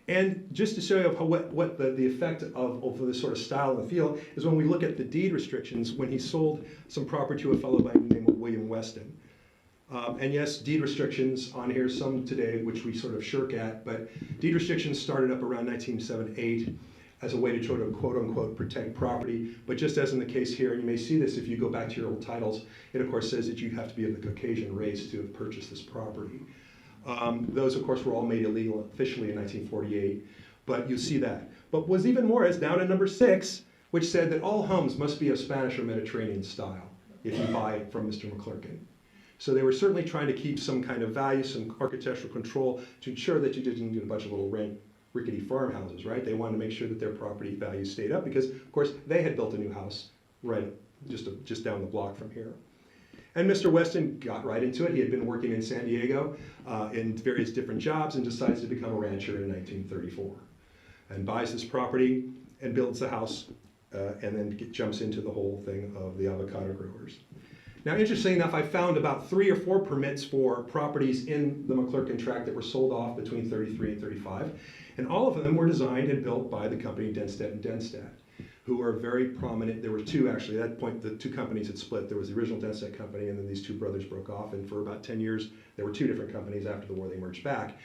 And just to show you what the effect of this sort of style in the field is when we look at the deed restrictions when he sold some property to a fellow by the name of William Weston. And yes, deed restrictions on here, some today, which we sort of shirk at, but deed restrictions started up around 1978 as a way to try to quote-unquote protect property. But just as in the case here, and you may see this if you go back to your old titles, it of course says that you have to be of the Caucasian race to have purchased this property. Those of course were all made illegal officially in 1948, but you see that. But what's even more is down to number 6, which said that all homes must be of Spanish or Mediterranean style if you buy from Mr. McClure. So they were certainly trying to keep some kind of value, some architectural control to ensure that you didn't get a bunch of little rickety farmhouses, right? They wanted to make sure that their property value stayed up because, of course, they had built a new house right just down the block from here. And Mr. Weston got right into it. He had been working in San Diego in various different jobs and decides to become a rancher in 1934 and buys this property and builds the house and then jumps into the whole thing of the avocado growers. Now, interestingly enough, I found about 3 or 4 permits for properties in the McClure tract that were sold off between 33 and 35, and all of them were designed and built by the company Denstedt and Denstedt. who are very prominent. There were two actually, at that point the two companies had split. There was the original Denset company and then these two brothers broke off, and for about 10 years there were two different companies. After the war they merged back.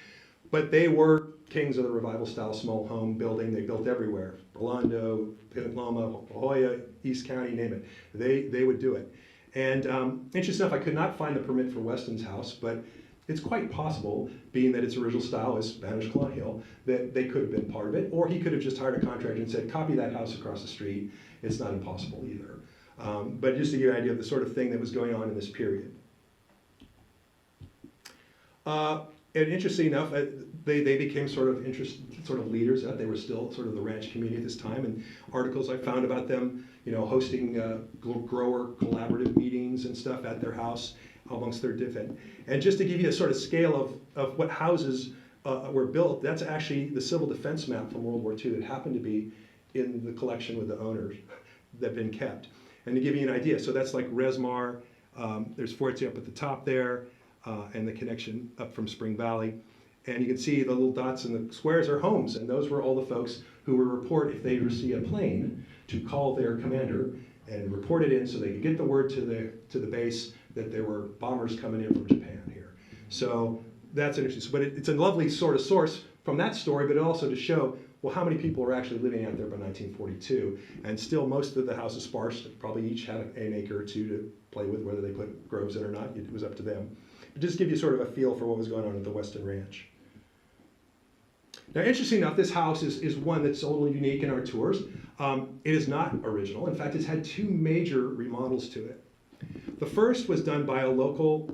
But they were kings of the revival style small home building. They built everywhere. Orlando, Loma, La Jolla, East County, name it. They would do it. And interesting enough, I could not find the permit for Weston's house, but it's quite possible, being that its original style is Spanish colonial, that they could have been part of it, or he could have just hired a contractor and said, copy that house across the street. It's not impossible either. But just to give you an idea of the sort of thing that was going on in this period. And interesting enough, they became sort of leaders. They were still sort of the ranch community at this time, and articles I found about them, hosting grower collaborative meetings and stuff at their house amongst their different. And just to give you a sort of scale of what houses were built, that's actually the civil defense map from World War II that happened to be in the collection with the owners that have been kept. And to give you an idea, so that's like Resmart, there's Forte up at the top there, and the connection up from Spring Valley. And you can see the little dots in the squares are homes, and those were all the folks who would report if they receive a plane to call their commander and report it in so they could get the word to the base that there were bombers coming in from Japan here. So that's interesting. But it's a lovely sort of source from that story, but also to show, well, how many people were actually living out there by 1942. And still most of the houses sparse, probably each had an acre or two to play with, whether they put groves in or not, it was up to them. But just give you sort of a feel for what was going on at the Weston Ranch. Now, interesting enough, this house is one that's a little unique in our tours. It is not original. In fact, it's had two major remodels to it. The first was done by a local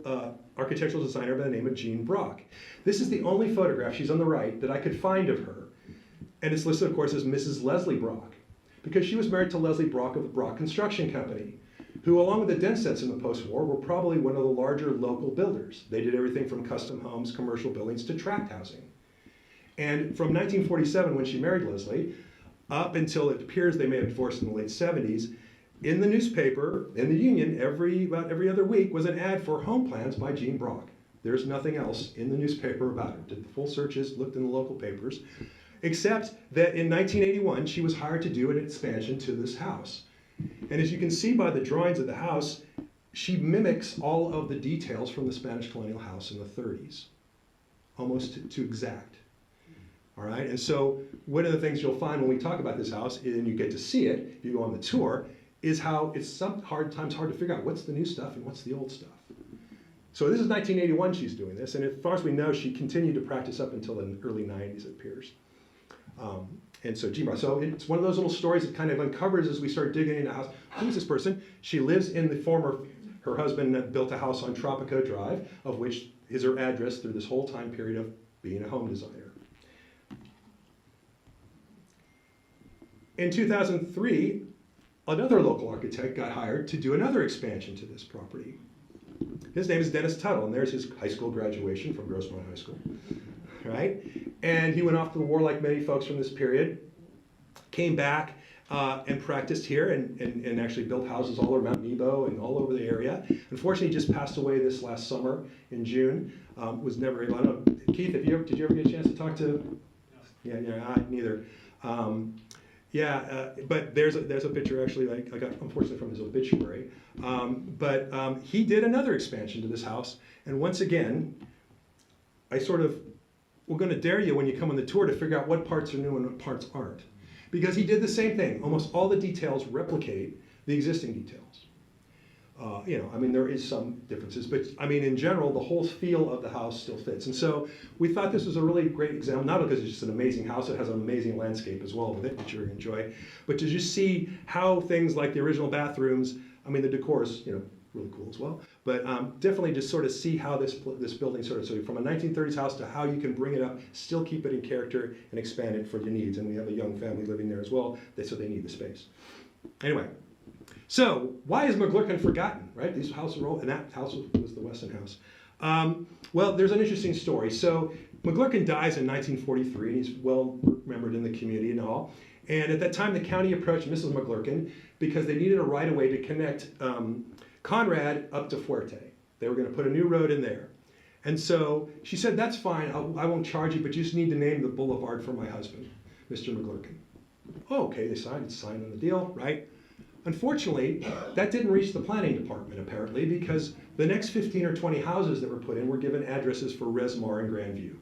architectural designer by the name of Jean Brock. This is the only photograph, she's on the right, that I could find of her. And it's listed, of course, as Mrs. Leslie Brock, because she was married to Leslie Brock of the Brock Construction Company, who, along with the Densets in the post-war, were probably one of the larger local builders. They did everything from custom homes, commercial buildings, to tract housing. And from 1947, when she married Leslie, up until it appears they may have divorced in the late 70s, in the newspaper, in the Union, about every other week was an ad for home plans by Jean Brock. There's nothing else in the newspaper about her. Did the full searches, looked in the local papers, except that in 1981, she was hired to do an expansion to this house. And as you can see by the drawings of the house, she mimics all of the details from the Spanish colonial house in the 30s, almost to exact. All right, and so one of the things you'll find when we talk about this house, and you get to see it if you go on the tour, is how it's hard to figure out what's the new stuff and what's the old stuff. So this is 1981 she's doing this, and as far as we know, she continued to practice up until the early 90s, it appears. And so so it's one of those little stories that kind of uncovers as we start digging into the house. Who's this person? She lives in her husband built a house on Tropico Drive, of which is her address through this whole time period of being a home designer. In 2003, another local architect got hired to do another expansion to this property. His name is Dennis Tuttle, and there's his high school graduation from Grossmont High School, right? And he went off to the war like many folks from this period, came back and practiced here and actually built houses all around Nebo and all over the area. Unfortunately, he just passed away this last summer in June. Was never able, I don't know, Keith, did you ever get a chance to talk to? No. Yeah, neither. But there's a picture actually I got unfortunately from his obituary. But he did another expansion to this house, and once again, we're going to dare you when you come on the tour to figure out what parts are new and what parts aren't, because he did the same thing. Almost all the details replicate the existing details. There is some differences, but in general, the whole feel of the house still fits. And so we thought this was a really great example, not because it's just an amazing house, it has an amazing landscape as well with it, which you're going to enjoy, but to just see how things like the original bathrooms, the decor is, really cool as well, but definitely just sort of see how this building so from a 1930s house to how you can bring it up, still keep it in character, and expand it for your needs. And we have a young family living there as well, so they need the space. Anyway. So, why is McClure forgotten, right? These houses were old, and that house was the Weston house. Well, there's an interesting story. So, McClure dies in 1943, and he's well remembered in the community and all. And at that time, the county approached Mrs. McClure because they needed a right-of-way to connect Conrad up to Fuerte. They were going to put a new road in there. And so she said, that's fine, I won't charge you, but you just need to name the boulevard for my husband, Mr. McClure. Oh, okay, they signed on the deal, right? Unfortunately, that didn't reach the planning department apparently, because the next 15 or 20 houses that were put in were given addresses for Resmart and Grandview.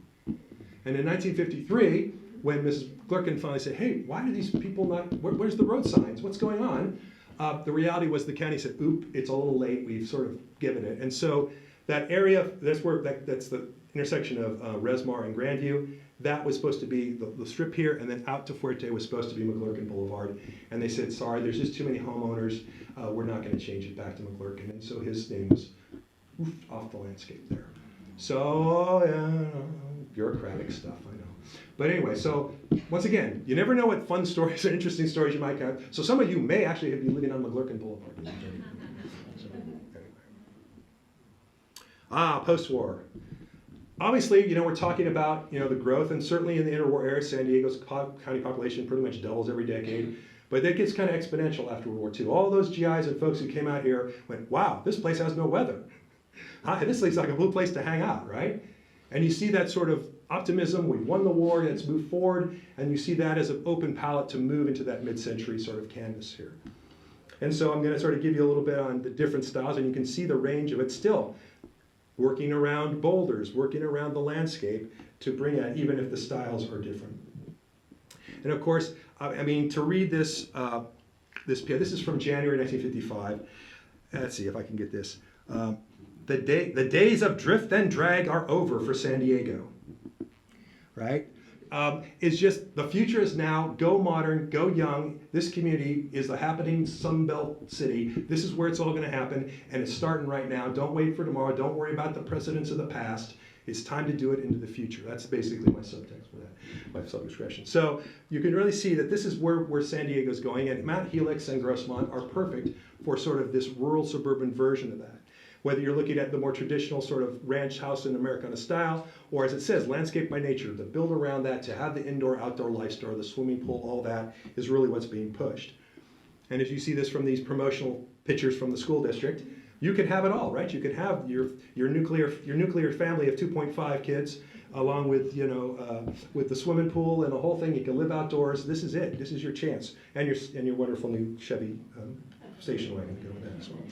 And in 1953, when Mrs. Glerkin finally said, hey, why do these people not, where's the road signs? What's going on? The reality was the county said, oop, it's a little late, we've sort of given it. And so that area, that's the intersection of Resmart and Grandview. That was supposed to be the strip here, and then out to Fuerte was supposed to be McClurkin Boulevard. And they said, sorry, there's just too many homeowners. We're not going to change it back to McClurkin. And so his name was off the landscape there. So, bureaucratic stuff, I know. But anyway, so once again, you never know what fun stories or interesting stories you might have. So some of you may actually be living on McClurkin Boulevard. So, anyway. Post-war. Obviously, we're talking about, the growth, and certainly in the interwar era, San Diego's county population pretty much doubles every decade. But that gets kind of exponential after World War II. All those GIs and folks who came out here went, wow, this place has no weather. This looks like a blue place to hang out, right? And you see that sort of optimism, we've won the war, and it's moved forward, and you see that as an open palette to move into that mid-century sort of canvas here. And so I'm going to sort of give you a little bit on the different styles, and you can see the range of it still. Working around boulders, working around the landscape to bring out, even if the styles are different. And of course, to read this, this is from January 1955. Let's see if I can get this. The days of drift and drag are over for San Diego, right? It's just, the future is now, go modern, go young. This community is the happening Sunbelt city. This is where it's all gonna happen, and it's starting right now. Don't wait for tomorrow, don't worry about the precedents of the past. It's time to do it into the future. That's basically my subtext for that, my sub-expression. So you can really see that this is where San Diego's going, and Mount Helix and Grossmont are perfect for sort of this rural suburban version of that. Whether you're looking at the more traditional sort of ranch house in Americana style, or as it says, landscape by nature, to build around that, to have the indoor-outdoor lifestyle, the swimming pool, all that is really what's being pushed. And as you see this from these promotional pictures from the school district, you could have it all, right? You could have your nuclear family of 2.5 kids, along with with the swimming pool and the whole thing. You can live outdoors. This is it. This is your chance, and your wonderful new Chevy station wagon to go with that as well.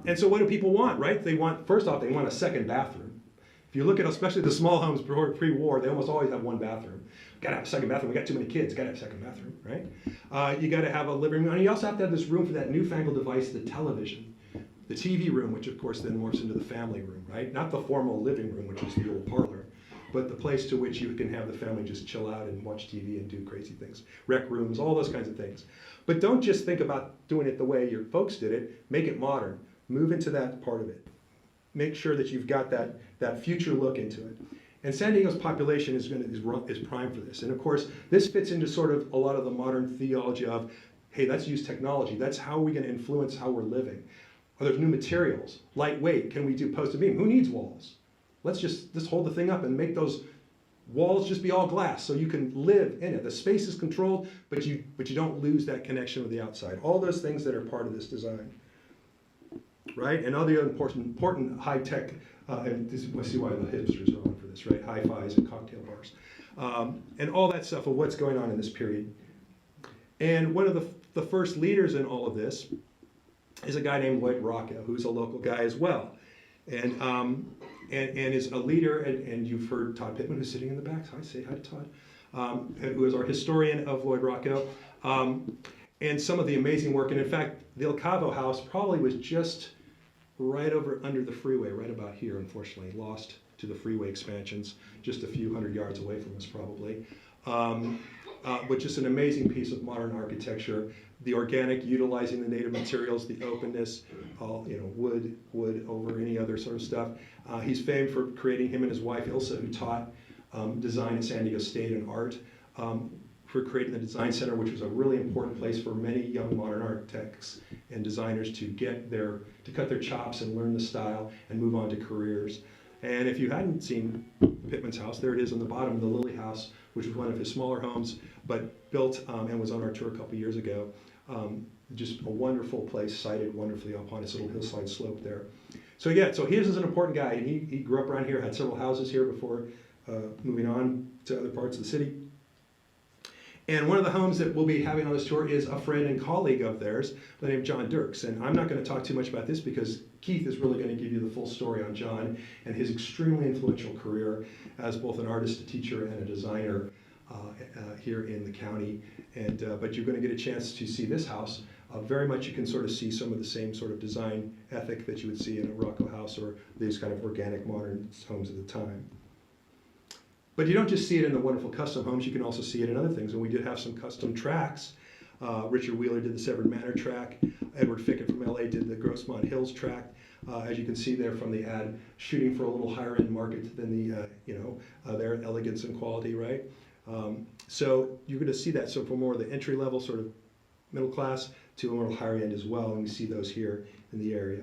And so what do people want, right? First off, they want a second bathroom. If you look at especially the small homes pre-war, they almost always have one bathroom. Gotta have a second bathroom, we got too many kids, gotta have a second bathroom, right? You gotta have a living room, and you also have to have this room for that newfangled device, the television. The TV room, which of course then morphs into the family room, right? Not the formal living room, which is the old parlor, but the place to which you can have the family just chill out and watch TV and do crazy things. Rec rooms, all those kinds of things. But don't just think about doing it the way your folks did it, make it modern. Move into that part of it. Make sure that you've got that future look into it. And San Diego's population is primed for this. And of course, this fits into sort of a lot of the modern theology of, hey, let's use technology. That's how we're going to influence how we're living. Are there new materials? Lightweight, can we do post and beam? Who needs walls? Let's just hold the thing up and make those walls just be all glass so you can live in it. The space is controlled, but you don't lose that connection with the outside. All those things that are part of this design. Right? And other important high-tech, and this is see why the hipsters are on for this, right? Hi-fis and cocktail bars. And all that stuff of what's going on in this period. And one of the first leaders in all of this is a guy named Lloyd Rocco, who's a local guy as well. And is a leader, and you've heard Todd Pittman, who's sitting in the back. Hi, say hi to Todd, who is our historian of Lloyd Rocco. And some of the amazing work, and in fact, the El Cabo house probably was just right over under the freeway, right about here, unfortunately, lost to the freeway expansions, just a few hundred yards away from us probably. But just an amazing piece of modern architecture. The organic, utilizing the native materials, the openness, wood over any other sort of stuff. He's famed for creating, him and his wife Ilsa, who taught design at San Diego State and art, for creating the Design Center, which was a really important place for many young modern architects and designers to cut their chops and learn the style and move on to careers. And if you hadn't seen Pittman's house, there it is on the bottom, the Lily House, which was one of his smaller homes, but built and was on our tour a couple years ago. Just a wonderful place, sited wonderfully up on its little hillside slope there. So yeah, so he is an important guy, and he grew up around here, had several houses here before moving on to other parts of the city. And one of the homes that we'll be having on this tour is a friend and colleague of theirs by the name of John Dirks. And I'm not going to talk too much about this because Keith is really going to give you the full story on John and his extremely influential career as both an artist, a teacher, and a designer here in the county. But you're going to get a chance to see this house. Very much you can sort of see some of the same sort of design ethic that you would see in a Rocco house or these kind of organic modern homes of the time. But you don't just see it in the wonderful custom homes, you can also see it in other things. And we did have some custom tracks. Richard Wheeler did the Severn Manor track. Edward Fickett from LA did the Grossmont Hills track. As you can see there from the ad, shooting for a little higher end market than the, their elegance and quality, right? So you're going to see that. So from more of the entry level sort of middle class to a little higher end as well. And we see those here in the area.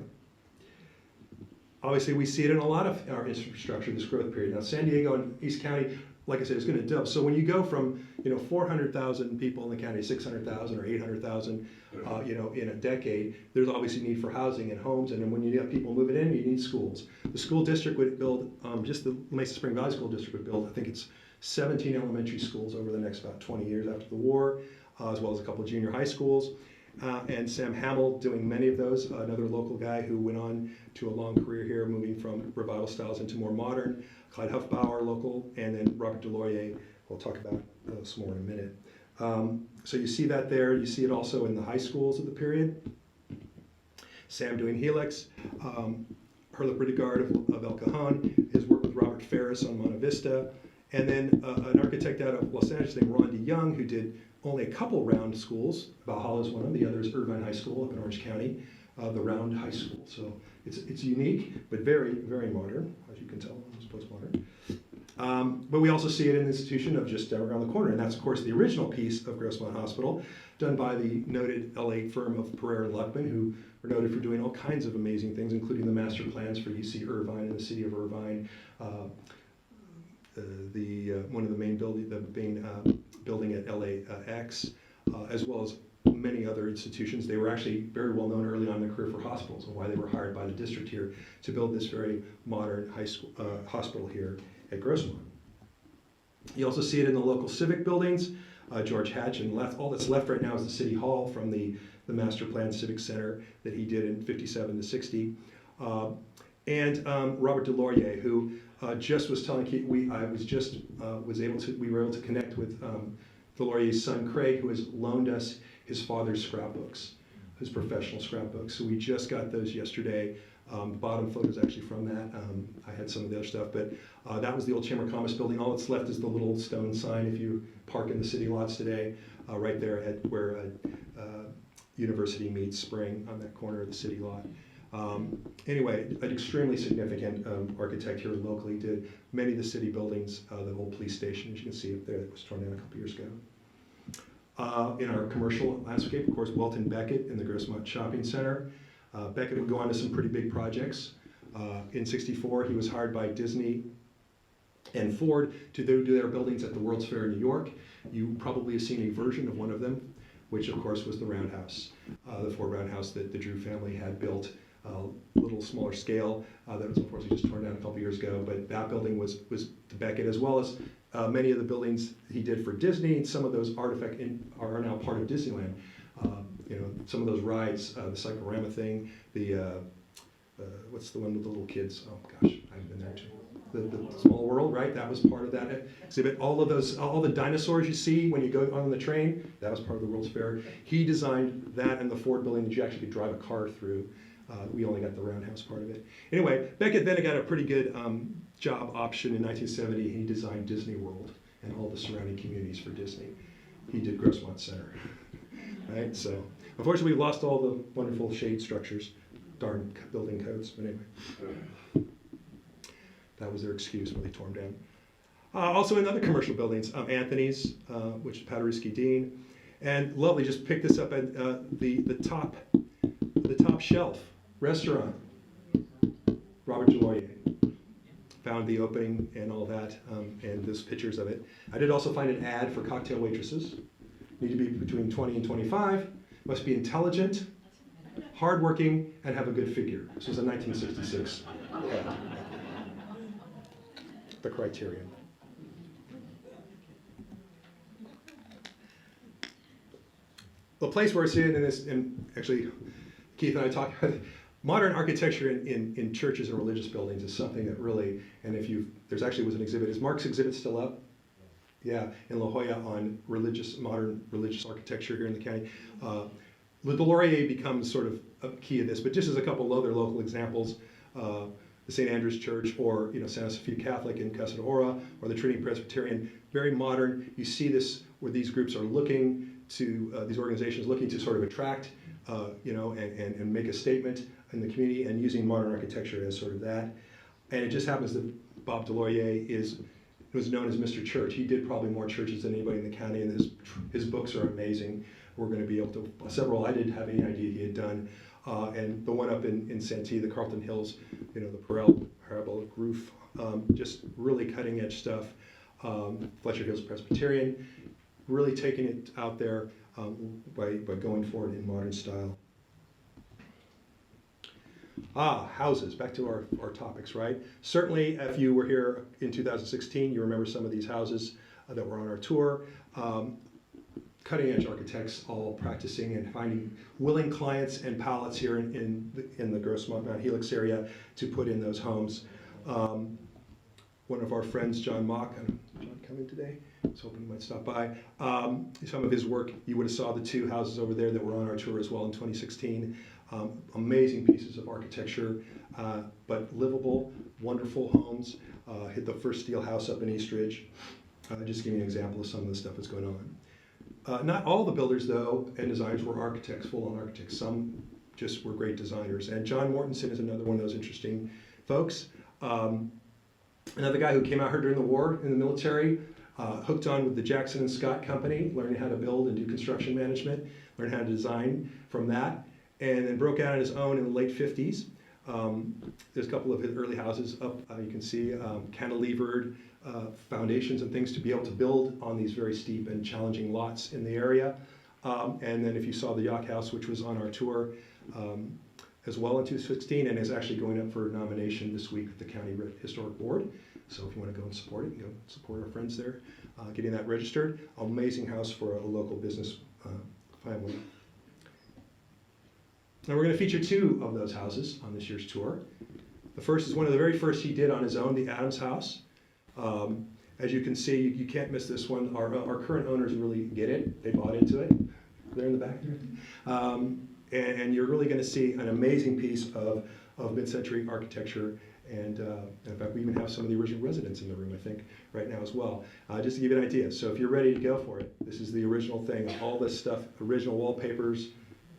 Obviously, we see it in a lot of our infrastructure, this growth period. Now, San Diego and East County, like I said, is going to double. So when you go from 400,000 people in the county, 600,000 or 800,000, in a decade, there's obviously need for housing and homes. And then when you have people moving in, you need schools. The school district would build, just the Mesa Springs Valley School District would build, I think it's 17 elementary schools over the next about 20 years after the war, as well as a couple of junior high schools. And Sam Hamill doing many of those, another local guy who went on to a long career here, moving from revival styles into more modern. Clyde Huffbauer, local, and then Robert Deloyer, we'll talk about some more in a minute. So you see that there. You see it also in the high schools of the period. Sam doing Helix. Herla Bridigard of El Cajon, his work with Robert Ferris on Monte Vista. And then an architect out of Los Angeles named Ronda Young, who did only a couple round schools. Valhalla's one of them. The other is Irvine High School up in Orange County, the Round High School. So it's unique, but very, very modern, as you can tell, it's postmodern. But we also see it in the institution of just down around the corner, and that's, of course, the original piece of Grossmont Hospital, done by the noted LA firm of Pereira Luckman, who were noted for doing all kinds of amazing things, including the master plans for UC Irvine and the city of Irvine, one of the main building at LAX, as well as many other institutions. They were actually very well known early on in their career for hospitals and why they were hired by the district here to build this very modern high school hospital here at Grossmont. You also see it in the local civic buildings. George Hatch, and all that's left right now is the City Hall from the master plan civic center that he did in 57 to 60. And Robert Deloyer, who just was telling Keith, we were able to connect with Delorier's son Craig, who has loaned us his father's scrapbooks, his professional scrapbooks. So we just got those yesterday. The bottom photo is actually from that. I had some of the other stuff, but that was the old Chamber of Commerce building. All that's left is the little stone sign if you park in the city lots today, right there at where University meets Spring on that corner of the city lot. Anyway, an extremely significant architect here locally, did many of the city buildings, the old police station, as you can see up there, that was torn down a couple years ago. In our commercial landscape, of course, Welton Beckett in the Grossmont Shopping Center. Beckett would go on to some pretty big projects. In '64, he was hired by Disney and Ford to do their buildings at the World's Fair in New York. You probably have seen a version of one of them, which of course was the Roundhouse, the Ford Roundhouse that the Drew family had built. A little smaller scale, that was unfortunately just torn down a couple years ago, but that building was to Beckett, as well as many of the buildings he did for Disney, and some of those artifacts are now part of Disneyland. Some of those rides, the Cyclorama thing, what's the one with the little kids? Oh gosh, I haven't been there too. The Small World, right? That was part of that exhibit. All the dinosaurs you see when you go on the train, that was part of the World's Fair. He designed that and the Ford building that you actually could drive a car through. We only got the Roundhouse part of it. Anyway, Beckett then got a pretty good job option in 1970. He designed Disney World and all the surrounding communities for Disney. He did Grossmont Center, right? So, unfortunately, we lost all the wonderful shade structures, darn building codes, but anyway. That was their excuse when they tore them down. Also in other commercial buildings, Anthony's, which is Paderewski Dean, and lovely, just picked this up at the top shelf restaurant. Robert Deloyer found the opening and all that, and there's pictures of it. I did also find an ad for cocktail waitresses. Need to be between 20 and 25, must be intelligent, hardworking, and have a good figure. This was a 1966 ad. The criterion. the place where it's in this, and actually Keith and I talked about modern architecture in churches and religious buildings is something that really, and if you, there's actually was an exhibit, is Mark's exhibit still up? Yeah, in La Jolla on modern religious architecture here in the county. Le Laurier becomes sort of a key of this, but just as a couple other local examples, the St. Andrew's Church, or Santa Sophia Catholic in Casa de Ora, or the Trinity Presbyterian, very modern. You see this where these groups are looking to, these organizations looking to sort of attract, and make a statement in the community, and using modern architecture as sort of that. And it just happens that Bob Delaurier was known as Mr. Church. He did probably more churches than anybody in the county, and his books are amazing. We're going to be able to, several I didn't have any idea he had done. And the one up in Santee, the Carlton Hills, the parabolic roof, just really cutting edge stuff. Fletcher Hills Presbyterian, really taking it out there by going forward in modern style. Houses, back to our topics, right? Certainly, if you were here in 2016, you remember some of these houses that were on our tour. Cutting edge architects all practicing and finding willing clients and palettes here in the Grossmont Mount Helix area to put in those homes. One of our friends, John Mock, John coming today? I was hoping he might stop by. Some of his work, you would have saw the two houses over there that were on our tour as well in 2016. Amazing pieces of architecture, but livable, wonderful homes. Hit the first steel house up in Eastridge. Just give you an example of some of the stuff that's going on. Not all the builders, though, and designers were architects, full-on architects. Some just were great designers. And John Mortensen is another one of those interesting folks. Another guy who came out here during the war in the military, hooked on with the Jackson and Scott Company, learning how to build and do construction management, learned how to design from that, and then broke out on his own in the late 50s. There's a couple of his early houses up, you can see cantilevered foundations and things to be able to build on these very steep and challenging lots in the area. And then if you saw the Yacht House, which was on our tour as well in 2016, and is actually going up for nomination this week with the County Historic Board. So if you want to go and support it, support our friends there, getting that registered. Amazing house for a local business family. Now we're going to feature two of those houses on this year's tour. The first is one of the very first he did on his own, the Adams House. As you can see, you can't miss this one. Our current owners really get it. They bought into it. They're in the back there. And you're really going to see an amazing piece of mid-century architecture. And in fact, we even have some of the original residents in the room, I think, right now as well. Just to give you an idea. So if you're ready to go for it, this is the original thing. All this stuff, original wallpapers,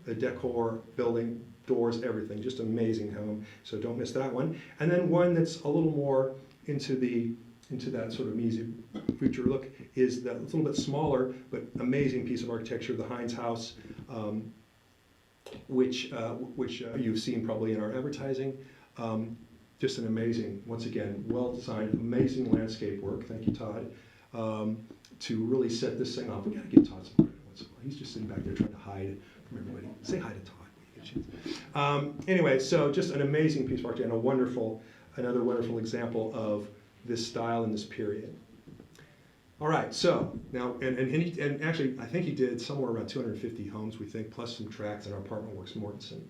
the decor, building, doors, everything. Just amazing home. So don't miss that one. And then one that's a little more into that sort of museum future look is that little bit smaller but amazing piece of architecture, the Hines House, which you've seen probably in our advertising. Just an amazing, once again, well-designed, amazing landscape work. Thank you, Todd, to really set this thing off. We got to give Todd some credit once in a while. He's just sitting back there trying to hide from everybody. Say hi to Todd when you get a chance. Anyway, so just an amazing piece of architecture and another wonderful example of this style in this period. All right, so now, and actually, I think he did somewhere around 250 homes, we think, plus some tracts in our apartment works, Mortensen.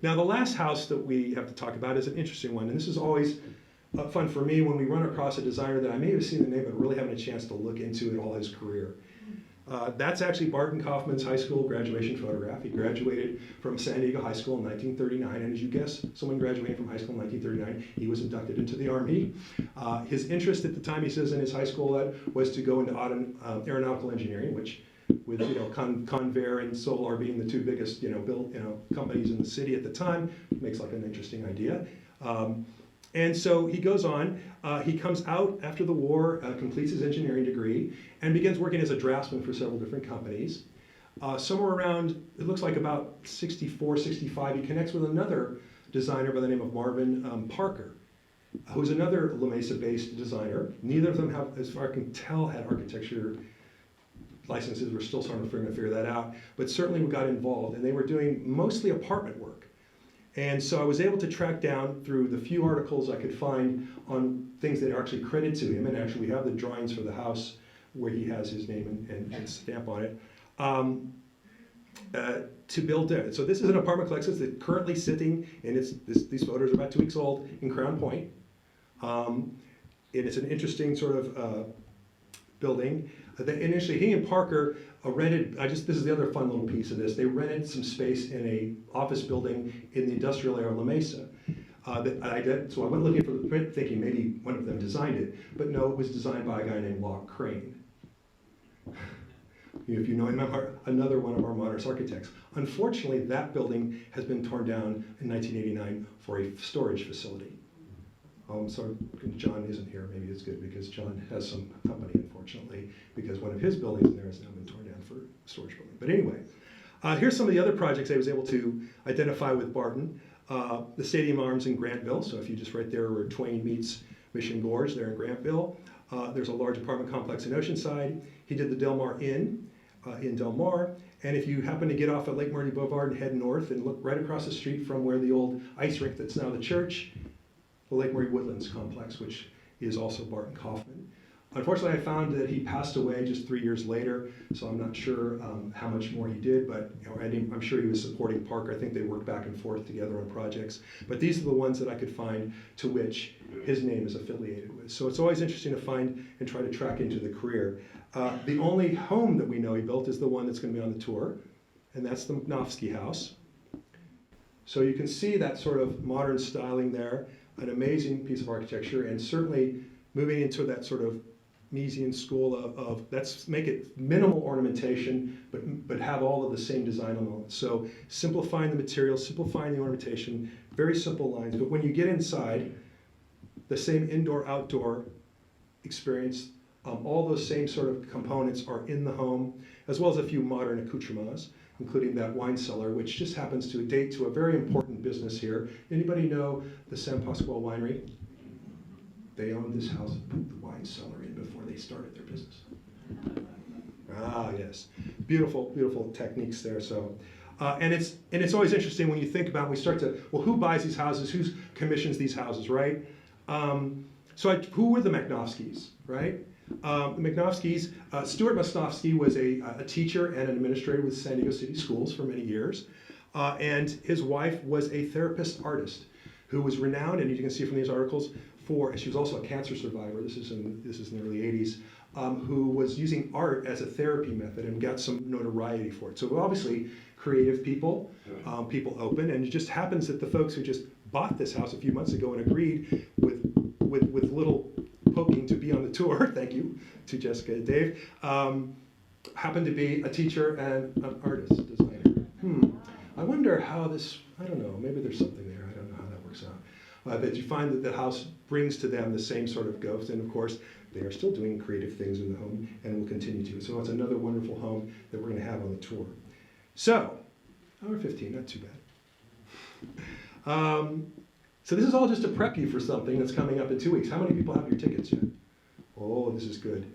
Now, the last house that we have to talk about is an interesting one, and this is always fun for me when we run across a designer that I may have seen the name, but really haven't a chance to look into in all his career. That's actually Barton Kaufman's high school graduation photograph. He graduated from San Diego High School in 1939, and as you guess, someone graduating from high school in 1939, he was inducted into the Army. His interest at the time, he says, in his high school was to go into aeronautical engineering, which, with Convair and Solar being the two biggest companies in the city at the time, makes like an interesting idea. And so he goes on, he comes out after the war, completes his engineering degree, and begins working as a draftsman for several different companies. Somewhere around, it looks like about 64, 65, he connects with another designer by the name of Marvin Parker, who's another La Mesa-based designer. Neither of them have, as far as I can tell, had architecture licenses. We're still sort of trying to figure that out, but certainly we got involved, and they were doing mostly apartment work. And so I was able to track down through the few articles I could find on things that are actually credited to him, and actually we have the drawings for the house where he has his name and stamp on it. to build there. So this is an apartment complex that's currently sitting, and these photos are about 2 weeks old, in Crown Point. And it's an interesting sort of building. Initially, he and Parker rented, this is the other fun little piece of this, they rented some space in a office building in the industrial area of La Mesa. So I went looking for the print thinking maybe one of them designed it, but no, it was designed by a guy named Locke Crane. If you know him, another one of our modernist architects. Unfortunately, that building has been torn down in 1989 for a storage facility. So John isn't here, maybe it's good because John has some company, unfortunately, because one of his buildings in there has now been torn down for a storage building. But anyway, here's some of the other projects I was able to identify with Barton. The Stadium Arms in Grantville, so if you just right there where Twain meets Mission Gorge, there in Grantville. There's a large apartment complex in Oceanside. He did the Del Mar Inn in Del Mar. And if you happen to get off at Lake Marty Boulevard and head north and look right across the street from where the old ice rink that's now the church, the Lake Marty Woodlands complex, which is also Barton Kaufman. Unfortunately, I found that he passed away just 3 years later, so I'm not sure how much more he did, but I'm sure he was supporting Parker. I think they worked back and forth together on projects. But these are the ones that I could find to which his name is affiliated with. So it's always interesting to find and try to track into the career. The only home that we know he built is the one that's going to be on the tour, and that's the Mcnofsky House. So you can see that sort of modern styling there, an amazing piece of architecture, and certainly moving into that sort of Misesian school of let's make it minimal ornamentation, but have all of the same design elements. So simplifying the material, simplifying the ornamentation, very simple lines. But when you get inside, the same indoor-outdoor experience, all those same sort of components are in the home, as well as a few modern accoutrements, including that wine cellar, which just happens to date to a very important business here. Anybody know the San Pasqual Winery? They owned this house and put the wine cellar in before they started their business. Ah, yes. Beautiful, beautiful techniques there. So, and it's always interesting when you think about, we start to, well, who buys these houses? Who commissions these houses, right? Who were the Mcnofskys, right? The Mcnofskys, Stuart Mcnofsky was a teacher and an administrator with San Diego City Schools for many years. And his wife was a therapist artist who was renowned, and you can see from these articles, she was also a cancer survivor, this is in the early 80s, who was using art as a therapy method and got some notoriety for it. So obviously, creative people, people open, and it just happens that the folks who just bought this house a few months ago and agreed with little poking to be on the tour, thank you to Jessica and Dave, happened to be a teacher and an artist, designer. I wonder how this, I don't know, maybe there's something there, I don't know how that works out. But you find that the house brings to them the same sort of ghost, and of course, they are still doing creative things in the home and will continue to. So it's another wonderful home that we're going to have on the tour. So, hour 15, not too bad. So this is all just to prep you for something that's coming up in 2 weeks. How many people have your tickets yet? Oh, this is good.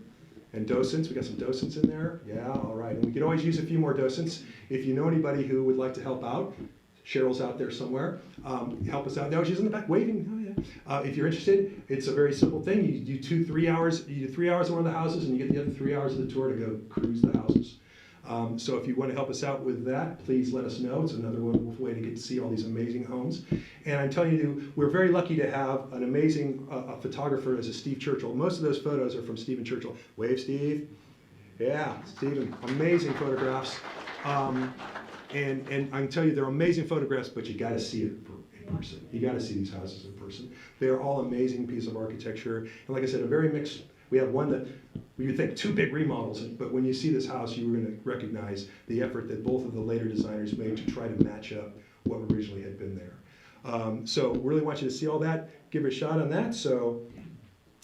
And docents, we got some docents in there? Yeah, all right. And we could always use a few more docents. If you know anybody who would like to help out, Cheryl's out there somewhere. Help us out. No, she's in the back waving. Oh, yeah. If you're interested, it's a very simple thing. You do 3 hours. You do 3 hours of one of the houses, and you get the other 3 hours of the tour to go cruise the houses. So if you want to help us out with that, please let us know. It's another wonderful way to get to see all these amazing homes. And I'm telling you, we're very lucky to have an amazing photographer as a Steve Churchill. Most of those photos are from Stephen Churchill. Wave, Steve. Yeah, Stephen. Amazing photographs. And I can tell you, they're amazing photographs, but you got to see it in person. You got to see these houses in person. They are all amazing pieces of architecture. And like I said, a very mixed. We have one that you think 2 big remodels, but when you see this house, you're going to recognize the effort that both of the later designers made to try to match up what originally had been there. So really want you to see all that. Give it a shot on that. So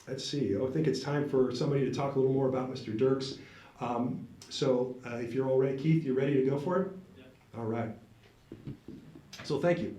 let's see. I think it's time for somebody to talk a little more about Mr. Dirks. So if you're all ready, Keith, you ready to go for it? All right. So thank you.